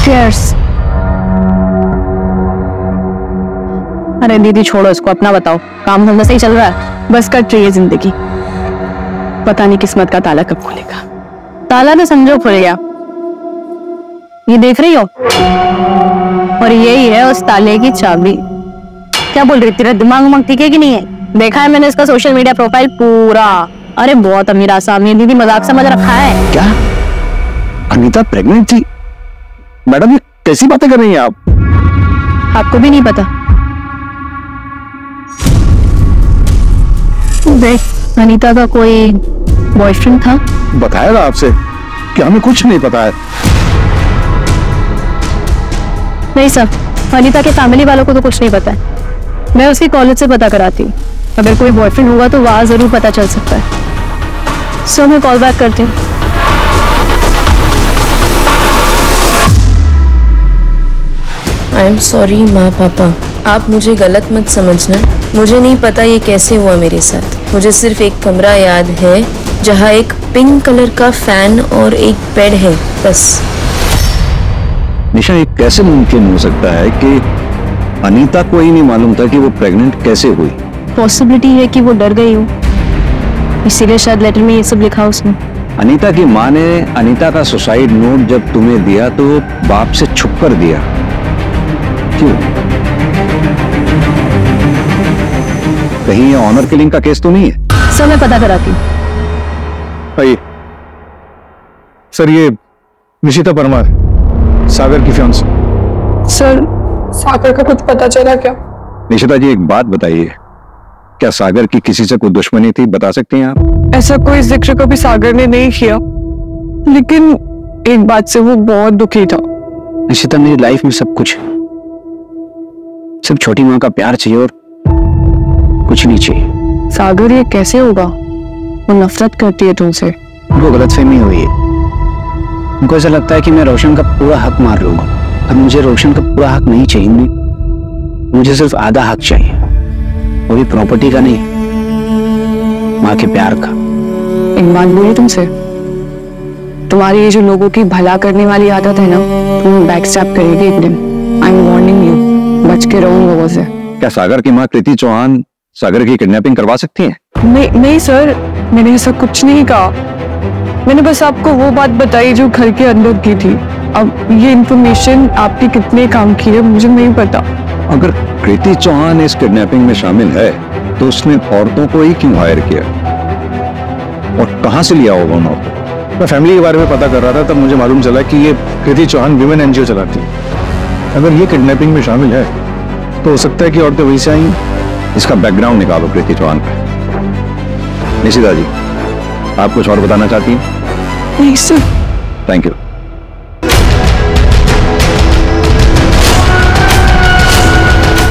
Speaker 17: Cheers। अरे दीदी छोड़ो इसको, अपना बताओ, काम धंधा सही चल रहा है? बस कट रही है जिंदगी, पता नहीं किस्मत का ताला कब खुलेगा। ताला तो समझो खुल गया, ये देख रही हो, और यही है उस ताले की चाबी। क्या बोल रही, तेरा दिमाग उमंग ठीक है कि नहीं है? देखा है मैंने इसका सोशल मीडिया प्रोफाइल पूरा। अरे बहुत अमीर आसामी, दीदी मजाक समझ रखा है
Speaker 1: क्या? अनीता प्रेग्नेंट थी? मैडम ये कैसी बातें कर रही हैं आप?
Speaker 17: आपको भी नहीं पता? देख, अनीता का कोई बॉयफ्रेंड था।
Speaker 1: बताया था आपसे कि हमें कुछ नहीं पता है।
Speaker 17: नहीं सर, अनीता के फैमिली वालों को तो कुछ नहीं पता है। मैं उसके कॉलेज से पता कराती हूँ, अगर कोई बॉयफ्रेंड होगा तो वहां जरूर पता चल सकता है। सो मैं कॉल बैक करती हूँ।
Speaker 12: आई एम सॉरी माँ पापा, आप मुझे गलत मत समझना। मुझे नहीं पता ये कैसे हुआ मेरे साथ। मुझे सिर्फ एक कमरा याद है जहाँ एक पिंक कलर का फैन और एक बेड है, बस।
Speaker 1: निशा, ये कैसे मुमकिन हो सकता है कि अनीता को ही नहीं मालूम था कि वो प्रेग्नेंट कैसे हुई?
Speaker 17: पॉसिबिलिटी है कि वो डर गई हो, इसीलिए शायद लेटर में ये सब लिखा उसने।
Speaker 1: अनीता की माँ ने अनीता का सुसाइड नोट जब तुम्हें दिया तो बाप से छुप कर दिया, क्यों? कहीं ये ऑनर किलिंग का केस तो नहीं है?
Speaker 17: सर मैं पता कराती हूँ।
Speaker 20: आइए सर, ये निशिता परमार, सागर की फियांसे।
Speaker 23: सर सागर का कुछ पता चला क्या?
Speaker 1: निशिता जी एक बात बताइए, क्या सागर की किसी से कोई दुश्मनी थी, बता सकती हैं आप?
Speaker 23: ऐसा कोई जिक्र कभी सागर ने नहीं किया, लेकिन एक बात से वो बहुत दुखी था।
Speaker 20: निशिता, मेरी लाइफ में सब कुछ है, सिर्फ छोटी माँ का प्यार चाहिए और कुछ नहीं चाहिए।
Speaker 23: सागर ये कैसे होगा? वो नफरत करती है तुमसे।
Speaker 20: उनको गलतफहमी हुई है, उनको ऐसा लगता है कि मैं रोशन का पूरा हक मार लूंगा। अब मुझे रोशन का पूरा हक नहीं चाहिए, मुझे सिर्फ आधा हक चाहिए, वो भी प्रॉपर्टी का नहीं, माँ के प्यार का।
Speaker 23: एक बात बोलूं तुमसे, तुम्हारी ये जो लोगों की भला करने वाली आदत है ना, तुम्हें बैकस्टैब करेगी एक दिन। आई एम वार्निंग यू, बच के रहो लोगों से।
Speaker 1: क्या सागर की माँ कृति चौहान सागर की किडनैपिंग करवा सकती हैं?
Speaker 23: नहीं सर, मैंने ऐसा कुछ नहीं कहा। मैंने बस आपको वो बात बताई जो घर के अंदर की थी। अब ये इंफॉर्मेशन आपके कितने काम की है मुझे नहीं पता।
Speaker 1: अगर कृति चौहान इस किडनैपिंग में शामिल है तो उसने औरतों को ही क्यों हायर किया और कहां से लिया होगा उन औरतों?
Speaker 10: मैं फैमिली के बारे में पता कर रहा था, तब मुझे मालूम चला कि ये कृति चौहान विमेन एनजीओ चलाती है। अगर ये किडनैपिंग में शामिल है तो हो सकता है कि औरतें वहीं से आई।
Speaker 1: इसका बैकग्राउंड निकालो कृति चौहान का। निशिता जी, आप कुछ और बताना चाहती हैं?
Speaker 23: नहीं सर।
Speaker 1: Thank you.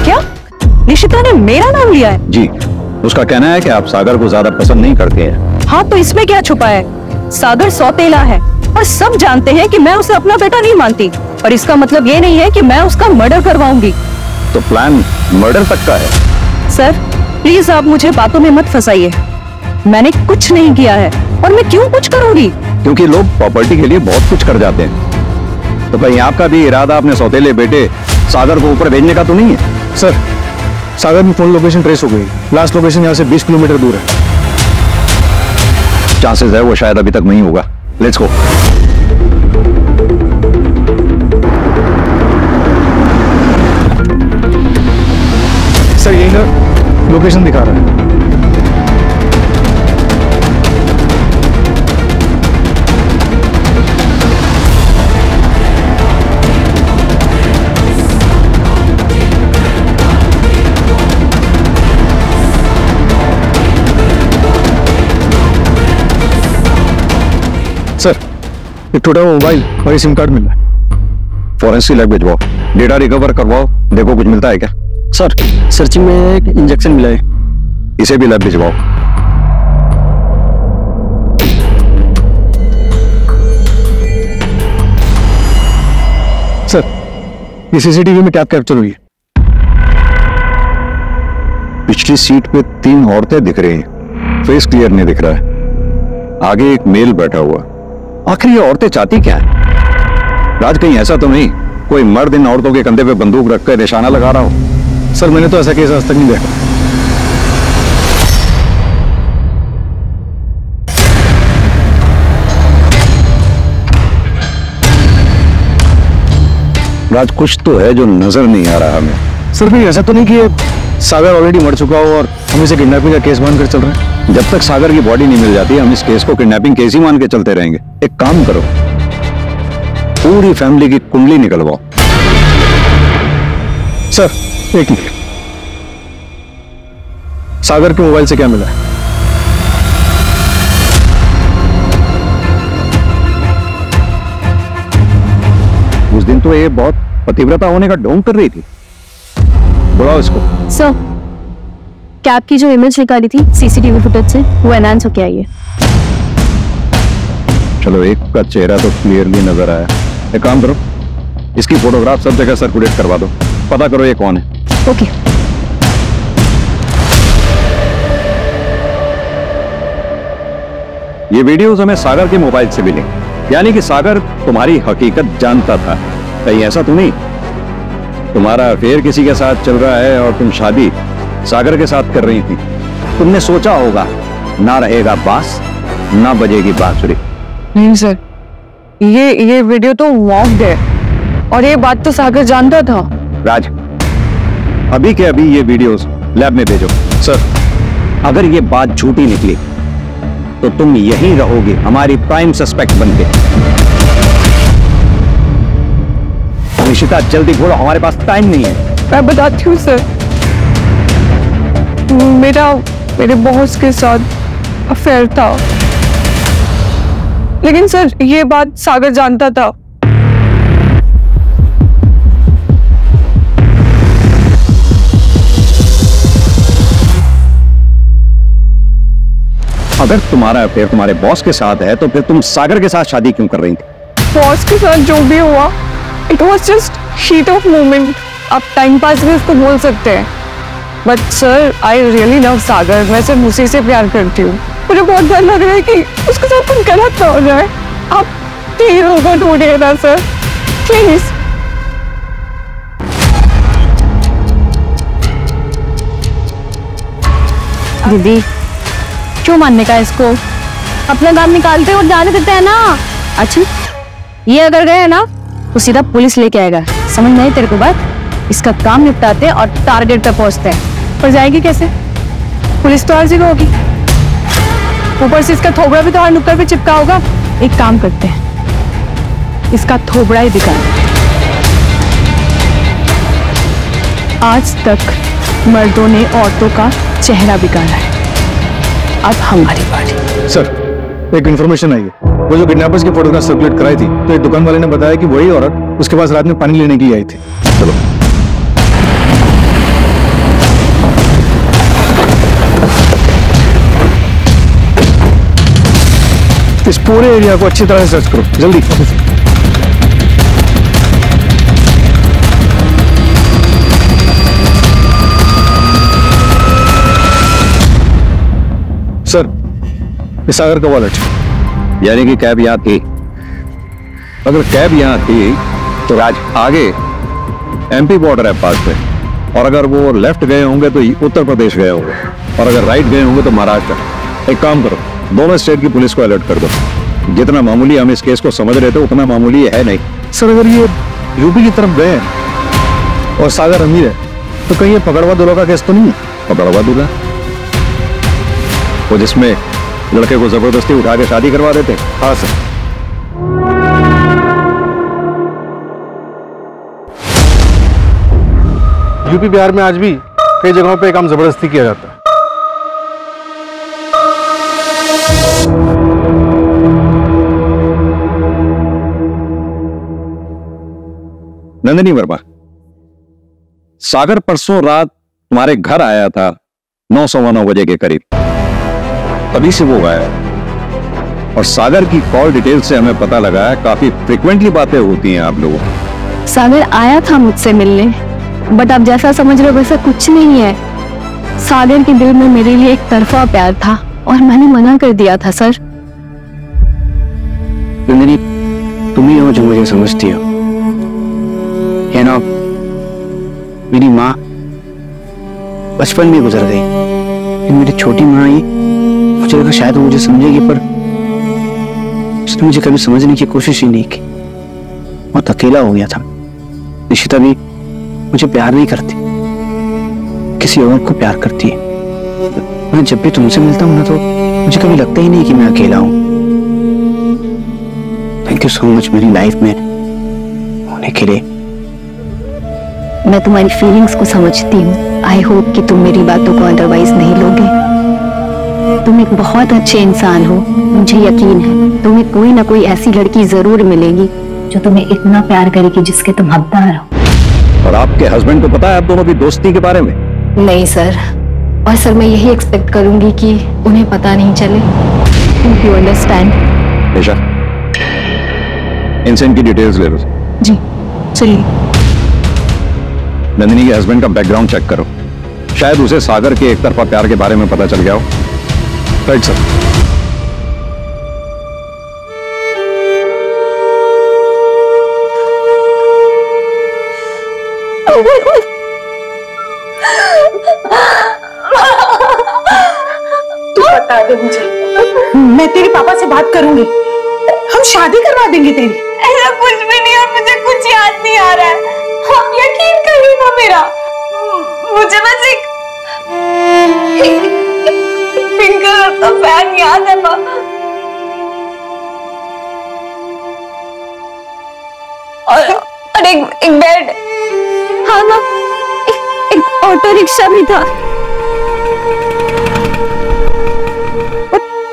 Speaker 23: क्या निशिता ने मेरा नाम लिया है?
Speaker 1: जी, उसका कहना है कि आप सागर को ज्यादा पसंद नहीं करते हैं।
Speaker 23: हाँ तो इसमें क्या छुपा है? सागर सौतेला है और सब जानते हैं कि मैं उसे अपना बेटा नहीं मानती, और इसका मतलब ये नहीं है कि मैं उसका मर्डर करवाऊंगी।
Speaker 1: तो प्लान मर्डर तक का है?
Speaker 23: सर प्लीज आप मुझे बातों में मत फंसाइए, मैंने कुछ नहीं किया है और मैं क्यों कुछ करूंगी?
Speaker 1: क्योंकि लोग प्रॉपर्टी के लिए बहुत कुछ कर जाते हैं। तो भाई आपका भी इरादा अपने सौतेले बेटे सागर को ऊपर भेजने का तो नहीं है?
Speaker 10: सर, सागर की फोन लोकेशन ट्रेस हो गई। लास्ट लोकेशन यहाँ से 20 किलोमीटर दूर है।
Speaker 1: चांसेस है वो शायद अभी तक वहीं होगा। Let's go.
Speaker 10: सर यही ना लोकेशन दिखा रहा है। सर, एक टूटा हुआ मोबाइल और सिम कार्ड मिला है।
Speaker 1: फॉरेंसिक लैब भिजवाओ, डेटा रिकवर करवाओ, देखो कुछ मिलता है क्या?
Speaker 4: सर, सर्चिंग में एक इंजेक्शन मिला है।
Speaker 1: इसे भी लैब भिजवाओ।
Speaker 10: सर, ये सीसीटीवी में क्या कैप्चर हुई है?
Speaker 1: पिछली सीट पे 3 औरतें दिख रही हैं, फेस क्लियर नहीं दिख रहा है। आगे एक मेल बैठा हुआ। आखिर ये औरतें चाहती क्या है? राज, कहीं ऐसा तो नहीं कोई मर्द इन औरतों के कंधे पे बंदूक रखकर निशाना लगा रहा हो?
Speaker 10: सर, मैंने तो ऐसा केस आज तक नहीं देखा।
Speaker 1: राज, कुछ तो है जो नजर नहीं आ रहा हमें।
Speaker 10: सर, भी ऐसा तो नहीं कि ये सागर ऑलरेडी मर चुका हो और हम इसे किडनैपिंग का केस मानकर चल रहे हैं?
Speaker 1: जब तक सागर की बॉडी नहीं मिल जाती हम इस केस को किडनैपिंग केस ही मान के चलते रहेंगे। एक काम करो, पूरी फैमिली की कुंडली निकलवाओ।
Speaker 10: सर, एक मिनट। सागर के मोबाइल से क्या मिला है?
Speaker 1: उस दिन तो ये बहुत पतिव्रता होने का ढोंग कर रही थी। बुलाओ इसको।
Speaker 17: सर, कैब की जो इमेज निकाली थी सीसीटीवी फुटेज से, वो एनहांस होके आई है।
Speaker 1: चलो, एक का चेहरा तो क्लियरली नजर आया। एक काम करो, इसकी फोटोग्राफ सब जगह सर्कुलेट करवा दो, पता करो ये कौन है।
Speaker 17: ओके।
Speaker 1: ये वीडियोस हमें सागर के मोबाइल से मिले, यानी कि सागर तुम्हारी हकीकत जानता था। कहीं ऐसा तो नहीं तुम्हारा अफेयर किसी के साथ चल रहा है और तुम शादी सागर के साथ कर रही थी? तुमने सोचा होगा ना रहेगा बांस ना बजेगी बांसुरी।
Speaker 23: नहीं सर, ये वीडियो तो मॉक्ड है और ये बात तो सागर जानता था।
Speaker 1: राज, अभी के अभी ये वीडियोस लैब में भेजो।
Speaker 10: सर,
Speaker 1: अगर ये बात झूठी निकली तो तुम यहीं रहोगे हमारी प्राइम सस्पेक्ट बनके। निशिता, जल्दी बोलो, हमारे पास टाइम नहीं है।
Speaker 23: मैं बताती हूँ सर, मेरे बॉस के साथ अफेयर था, लेकिन सर ये बात सागर जानता था।
Speaker 1: अगर तुम्हारा अफेयर तुम्हारे बॉस के साथ है तो फिर तुम सागर के साथ शादी क्यों कर रही थी?
Speaker 23: बॉस के साथ जो भी हुआ, it was just heat of moment. आप टाइम पास भी उसको बोल सकते हैं। But sir I really love Sagar, मैं सिर्फ उसी से प्यार करती हूँ। मुझे बहुत डर लग रहा है कि उसके साथ कुछ गलत ना हो जाए। आप प्लीज उसको ढूंढिए ना सर, प्लीज।
Speaker 17: दीदी क्यों मानने का इसको, अपना काम निकालते और जाने देते हैं ना। अच्छा ये अगर गए ना तो सीधा पुलिस लेके आएगा, समझ नहीं तेरे को बात। इसका काम निपटाते और टारगेट पे पहुंचते हैं। पर जाएगी कैसे, पुलिस तो हर जगह होगी, ऊपर से इसका थोबड़ा भी तो हर नुक्कड़ पे चिपका होगा। एक काम करते हैं, इसका थोबड़ा ही दिखा। आज तक मर्दों ने औरतों का चेहरा बिगाड़ा है, अब हमारी बारी।
Speaker 20: सर एक इन्फॉर्मेशन आई है, वो जो किडनैपर्स की फोटोग्राफ सर्कुलेट कराई थी, तो एक दुकान वाले ने बताया कि वही औरत उसके पास रात में पानी लेने के लिए आई थी। चलो इस पूरे एरिया को अच्छी तरह से सर्च करो, जल्दी। सर ये सागर का वॉलेट,
Speaker 1: यानी कि कैब यहां थी। अगर कैब यहां थी तो राज आगे एमपी बॉर्डर है पास पे, और अगर वो लेफ्ट गए होंगे तो उत्तर प्रदेश गए होंगे, और अगर राइट गए होंगे तो महाराष्ट्र। एक काम करो, दोनों स्टेट की पुलिस को अलर्ट कर दो। जितना मामूली हम इस केस को समझ रहे थे उतना मामूली है नहीं।
Speaker 20: सर अगर ये यूपी की तरफ गए हैं और सागर अमीर है तो कहीं ये पकड़वा दुल्हा का केस तो नहीं है?
Speaker 1: पकड़वा दूल्हा वो जिसमें लड़के को जबरदस्ती उठा के शादी करवा देते?
Speaker 20: हाँ सर।
Speaker 10: यूपी बिहार में आज भी कई जगहों पे काम जबरदस्ती किया जाता है।
Speaker 1: नंदिनी वर्मा, सागर परसों रात तुम्हारे घर आया था 9:15 बजे के करीब, तभी से वो गायब। और सागर की कॉल डिटेल से हमें पता लगा है काफी फ्रिक्वेंटली बातें होती हैं आप लोगों की।
Speaker 17: सागर आया था मुझसे मिलने, बट आप जैसा समझ रहे हो वैसा कुछ नहीं है। सागर के दिल में मेरे लिए एक तरफा प्यार था और मैंने मना कर दिया था सर।
Speaker 20: नंदिनी तुम ही हो जो मुझे समझती हो, है ना। मेरी माँ बचपन में गुजर गई, लेकिन मेरी छोटी माँ ही, मुझे लगा शायद वो मुझे समझेगी, पर उसने मुझे कभी समझने की कोशिश ही नहीं की। बहुत अकेला हो गया था। निशिता भी मुझे प्यार नहीं करती, किसी और को प्यार करती है। मैं जब भी तुमसे मिलता हूँ ना तो मुझे कभी लगता ही नहीं कि मैं अकेला हूँ। थैंक यू सो मच मेरी लाइफ में होने के लिए।
Speaker 17: मैं तुम्हारी फीलिंग्स को समझती हूँ। आई होप कि तुम मेरी बातों को अदरवाइज नहीं लोगे। तुम एक बहुत अच्छे इंसान हो, मुझे यकीन है तुम्हें कोई ना कोई ऐसी लड़की जरूर मिलेगी जो तुम्हें इतना प्यार करेगी जिसके तुम हकदार हो।
Speaker 1: और आपके हस्बैंड को पता है आप दोनों की दोस्ती के बारे में?
Speaker 17: नहीं सर, और सर मैं यही एक्सपेक्ट करूंगी कि उन्हें पता नहीं चले। You understand?
Speaker 1: निशा, इनसे इनकी डिटेल्स ले लो।
Speaker 17: जी चलिए।
Speaker 1: नंदिनी के हस्बैंड का बैकग्राउंड चेक करो, शायद उसे सागर के एक तरफा प्यार के बारे में पता चल गया हो। Right sir.
Speaker 8: तू बता दे मुझे, मैं तेरे पापा से बात करूंगी, हम शादी करवा देंगे तेरी।
Speaker 2: ऐसा कुछ भी नहीं और मुझे कुछ याद नहीं आ रहा है, आप यकीन करिए ना मेरा। मुझे बस एक पिंक कलर का फैन याद है पापा, और एक बेड।
Speaker 17: हाँ ना, एक ऑटो रिक्शा भी था।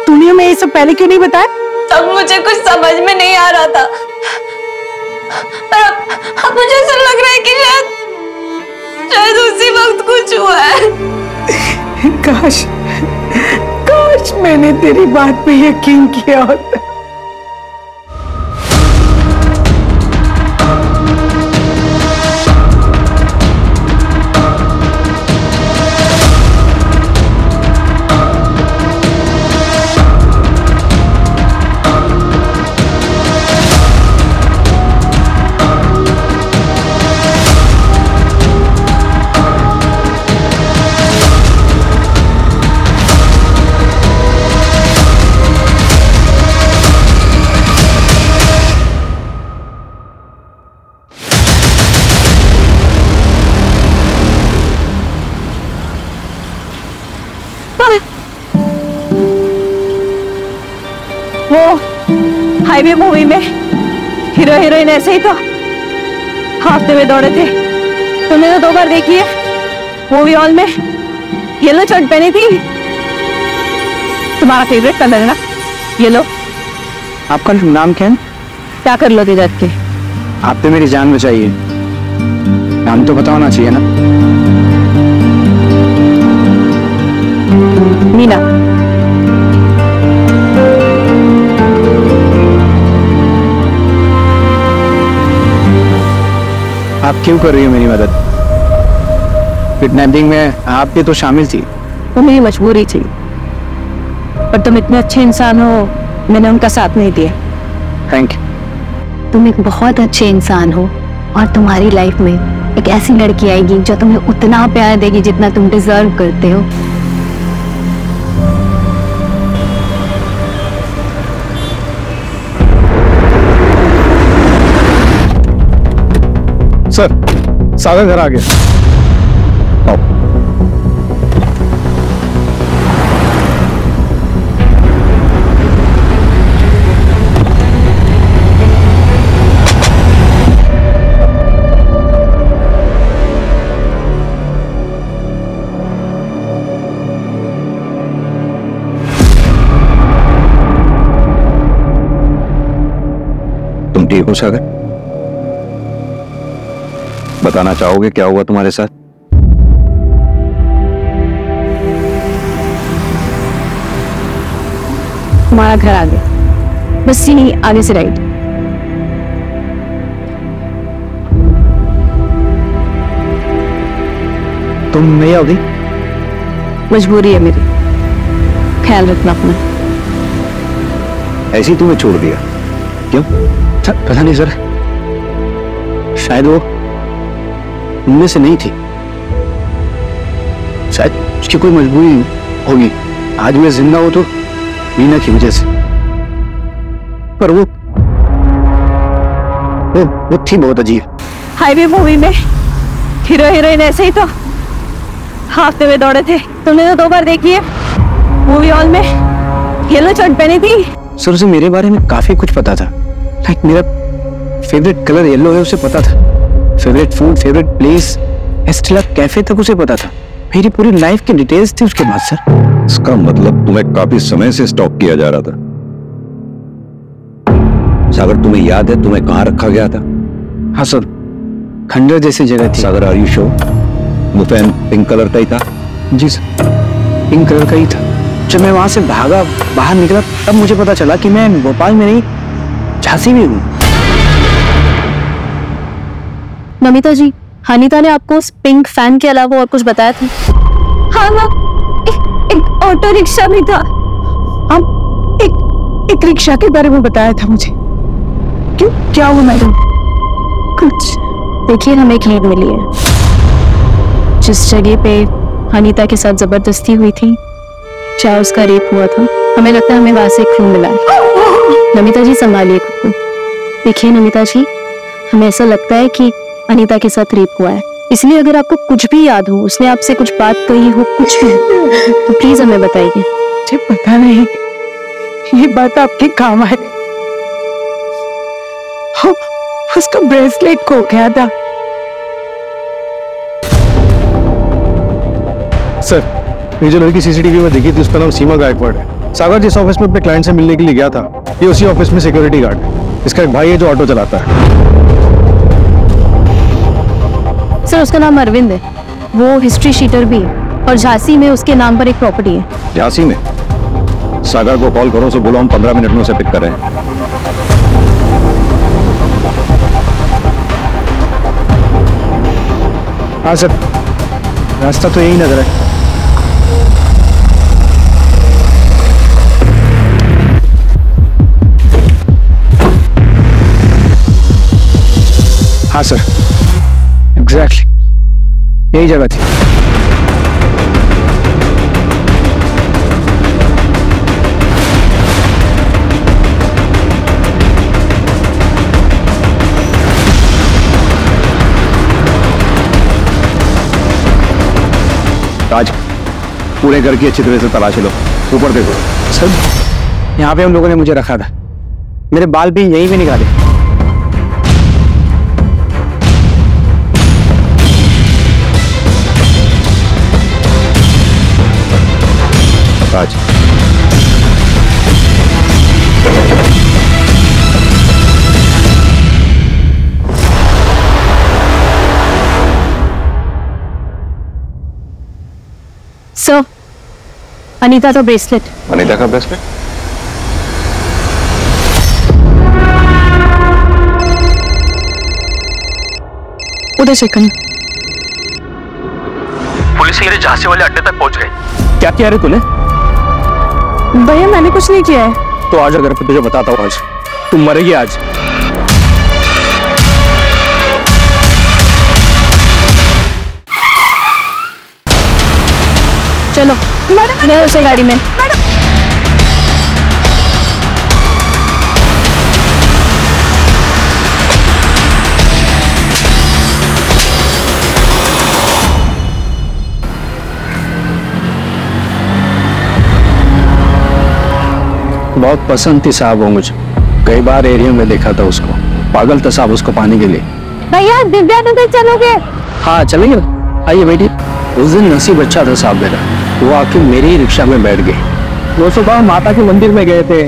Speaker 8: तूने हमें ये सब पहले क्यों नहीं बताया?
Speaker 2: तब मुझे कुछ समझ में नहीं आ रहा था, पर अब मुझे ऐसा लग रहा है कि शायद उसी वक्त कुछ हुआ है।
Speaker 8: काश मैंने तेरी बात पे यकीन किया होता।
Speaker 17: वो हाईवे मूवी में हीरो हीरोइन ऐसे ही तो हाफते हुए दौड़े थे। तुमने तो 2 बार देखी है। मूवी हॉल में येलो शर्ट पहनी थी। तुम्हारा फेवरेट कलर है ना येलो।
Speaker 20: आपका नाम क्या है?
Speaker 17: क्या कर लोगे जाके?
Speaker 20: आप तो मेरी जान बचाइए। नाम तो पता होना चाहिए ना।
Speaker 17: मीना।
Speaker 20: आप क्यों कर रही हो मेरी मदद? किडनैपिंग में आप भी तो शामिल थी।
Speaker 17: वो मेरी मजबूरी थी, पर तुम इतने अच्छे इंसान हो, मैंने उनका साथ नहीं दिया।
Speaker 20: Thank you.
Speaker 18: तुम एक बहुत अच्छे इंसान हो और तुम्हारी लाइफ में एक ऐसी लड़की आएगी जो तुम्हें उतना प्यार देगी जितना तुम डिजर्व करते हो।
Speaker 10: सर, सागर घर आ गया।
Speaker 1: तुम ठीक हो सागर? बताना चाहोगे क्या हुआ तुम्हारे साथ?
Speaker 17: हमारा घर आ गया, बस यहीं आगे से राइट।
Speaker 20: तुम नहीं आओगी?
Speaker 17: मजबूरी है मेरी, ख्याल रखना अपना।
Speaker 1: ऐसे ही तुम्हें छोड़ दिया? क्यों?
Speaker 20: पता नहीं सर, शायद वो उनमें से नहीं थी। शायद उसकी कोई मजबूरी होगी। आज मैं जिंदा हूं तो मीना की वजह से, पर वो थी बहुत अजीब।
Speaker 17: हाईवे मूवी में हीरो हीरोइन ऐसे ही तो हाफते हुए दौड़े थे। तुमने तो 2 बार देखी है। मूवी हॉल में येलो शर्ट पहनी थी।
Speaker 20: सर उसे मेरे बारे में काफी कुछ पता था। लाइक मेरा फेवरेट कलर येलो है उसे पता था। Favourite food, favourite place, Estella cafe तक उसे पता था। मेरी पूरी लाइफ की डिटेल्स थी उसके बाद सर।
Speaker 1: इसका मतलब तुम्हें काफी समय से स्टॉक किया जा रहा था। सागर तुम्हें याद है तुम्हें कहां रखा गया था?
Speaker 20: हाँ सर, खंडर जैसी जगह थी।
Speaker 1: सागर आर यू श्योर? वो फैन पिंक कलर का ही था?
Speaker 20: जी सर, पिंक कलर का ही था। जब मैं वहां से भागा बाहर निकला तब मुझे पता चला कि मैं भोपाल में नहीं झांसी में हूँ।
Speaker 17: नमिता जी, हनीता ने आपको उस पिंक फैन के अलावा और कुछ बताया था?
Speaker 8: हाँ हाँ, एक ऑटो रिक्शा भी था। एक रिक्शा के बारे में बताया था मुझे। क्यों, क्या हुआ मैडम?
Speaker 17: कुछ देखिए, हमें एक लीड मिली है। जिस जगह पे हनीता के साथ जबरदस्ती हुई थी, चाहे उसका रेप हुआ था, हमें लगता है हमें वहां से एक क्लू मिला है। नमिता जी संभालिए खुद को। देखिए नमिता जी, हमें ऐसा लगता है कि अनीता के साथ रेप हुआ है, इसलिए अगर आपको कुछ भी याद हो, उसने आपसे कुछ बात कही हो, कुछ भी, तो प्लीज हमें बताइए।
Speaker 8: मुझे पता नहीं, ये बात आपके काम आए। उसका ब्रेसलेट खो गया था।
Speaker 10: सर, ये जो लड़की सीसीटीवी में दिखी थी उसका नाम सीमा गायकवाड़ है। सागर जिस ऑफिस में अपने क्लाइंट से मिलने के लिए गया था, ये उसी ऑफिस में सिक्योरिटी गार्ड है। इसका एक भाई है जो ऑटो चलाता है।
Speaker 17: सर उसका नाम अरविंद है, वो हिस्ट्री शीटर भी है और झांसी में उसके नाम पर एक प्रॉपर्टी है।
Speaker 1: झांसी में? सागर को कॉल करो, उसे बोलो हम 15 मिनट में उसे पिक कर रहे हैं।
Speaker 20: हाँ सर, रास्ता तो यही नजर है। हाँ सर, एग्जैक्टली यही जगह थी।
Speaker 1: राज, पूरे घर की अच्छी तरह से तलाश लो। ऊपर देखो।
Speaker 20: सर यहाँ पे हम लोगों ने मुझे रखा था, मेरे बाल भी यहीं पे निकाले।
Speaker 1: आज
Speaker 17: सर, अनीता का ब्रेसलेट।
Speaker 1: अनीता का ब्रेसलेट?
Speaker 17: उधर चेक करना।
Speaker 21: पुलिस मेरे झांसी वाले अड्डे तक पहुंच गई।
Speaker 20: क्या किया रे तूने?
Speaker 17: भैया मैंने कुछ नहीं किया है।
Speaker 20: तो आज अगर तुझे बताता हूँ, आज तुम मरेगी आज।
Speaker 17: चलो मैं उसे गाड़ी में।
Speaker 20: बहुत पसंद थी साहब वो मुझे, कई बार एरिया में देखा था उसको, पागल था साहब उसको पाने के लिए।
Speaker 17: भैया दिव्या नगर चलोगे?
Speaker 20: हाँ चलेंगे, आइए बैठिए। उस दिन नसीब अच्छा था साहब मेरा, वो आके मेरी ही रिक्शा में बैठ गई। वो सुबह माता के मंदिर में गए थे।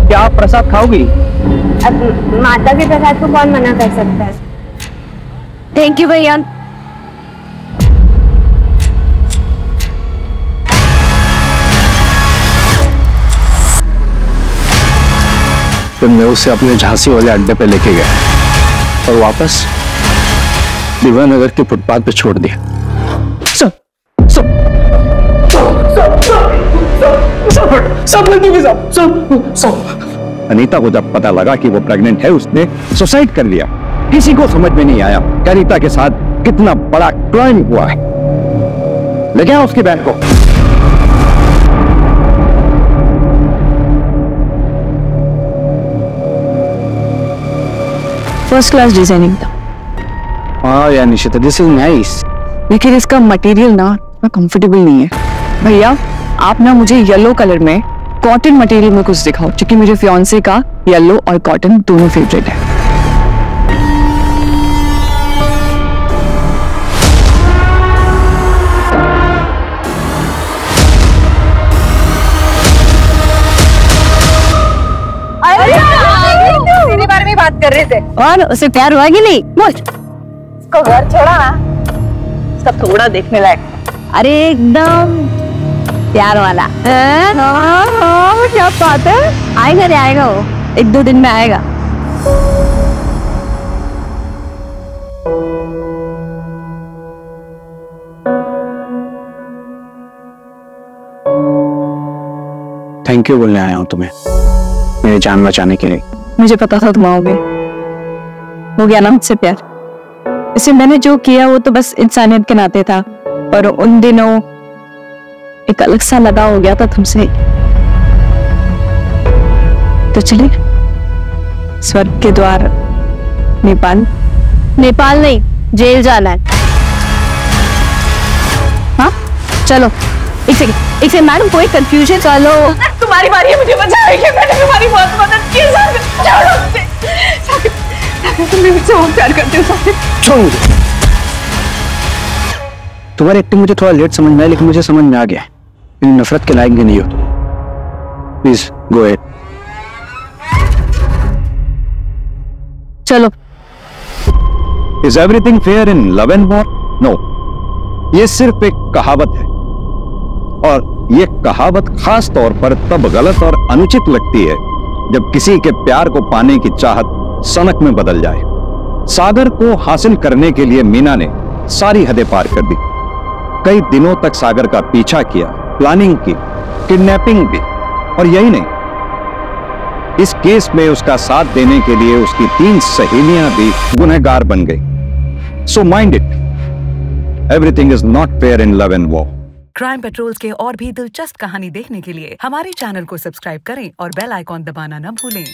Speaker 20: क्या आप प्रसाद खाओगी?
Speaker 18: अब माता के प्रसाद को कौन मना कर सकता है? थैंक यू भैया।
Speaker 20: फिर मैं उसे अपने झांसी वाले अड्डे पे लेके गया और वापस दिव्यानगर के फुटपाथ पे छोड़ दिया। अनीता को जब पता लगा कि वो प्रेग्नेंट है, उसने सुसाइड कर लिया। किसी को समझ में नहीं आया कि अनीता के साथ कितना बड़ा क्राइम हुआ है। ले गया उसकी बहन को।
Speaker 23: फर्स्ट क्लास डिजाइनिंग था।
Speaker 20: हाँ यार निशिता, दिस इज नाइस,
Speaker 23: लेकिन इसका मटेरियल ना कंफर्टेबल नहीं है। भैया आप ना मुझे येलो कलर में कॉटन मटेरियल में कुछ दिखाओ, क्योंकि मेरे फियांसे का येलो और कॉटन दोनों फेवरेट है।
Speaker 18: मेरे बारे में बात कर रहे थे।
Speaker 17: और उसे प्यार हुआ कि नहीं? बोल।
Speaker 18: उसको घर छोड़ा ना, उसका थोड़ा देखने लायक।
Speaker 17: अरे एकदम प्यार वाला। हाँ, क्या बात है। आएगा रे आएगा, वो 1-2 दिन में आएगा।
Speaker 20: थैंक यू बोलने आया हूं तुम्हें, मेरी जान बचाने के लिए।
Speaker 23: मुझे पता था तुम आओगे, हो गया ना मुझसे प्यार। इसे मैंने जो किया वो तो बस इंसानियत के नाते था, पर उन दिनों एक अलग सा लगाव हो गया था तुमसे। तो चलिए स्वर्ग के द्वार नेपाल।
Speaker 17: नेपाल नहीं, जेल जाना है। हाँ चलो। एक सेकंड मैडम, कोई कंफ्यूजन? चलो
Speaker 18: तुम्हारी बारी है, मुझे बचाएगी। मैंने तुम्हारी बहुत मदद की। तुम मुझसे बहुत प्यार करते हो साहिब।
Speaker 20: छोड़ मुझे। तुम्हारी एक्टिंग मुझे थोड़ा लेट समझ में आया, लेकिन मुझे समझ में आ गया इन नफरत के लायक भी नहीं हो। Please go ahead.
Speaker 17: चलो।
Speaker 1: Is everything fair in love and war? No, ये सिर्फ एक कहावत है, और ये कहावत खास तौर पर तब गलत और अनुचित लगती है जब किसी के प्यार को पाने की चाहत सनक में बदल जाए। सागर को हासिल करने के लिए मीना ने सारी हदें पार कर दी। कई दिनों तक सागर का पीछा किया, प्लानिंग की, किडनैपिंग भी, और यही नहीं, इस केस में उसका साथ देने के लिए उसकी 3 सहेलियां भी गुनहगार बन गई। So mind it, everything is not fair in love and war.
Speaker 5: Crime patrols के और भी दिलचस्प कहानी देखने के लिए हमारे चैनल को सब्सक्राइब करें और बेल आइकॉन दबाना न भूलें।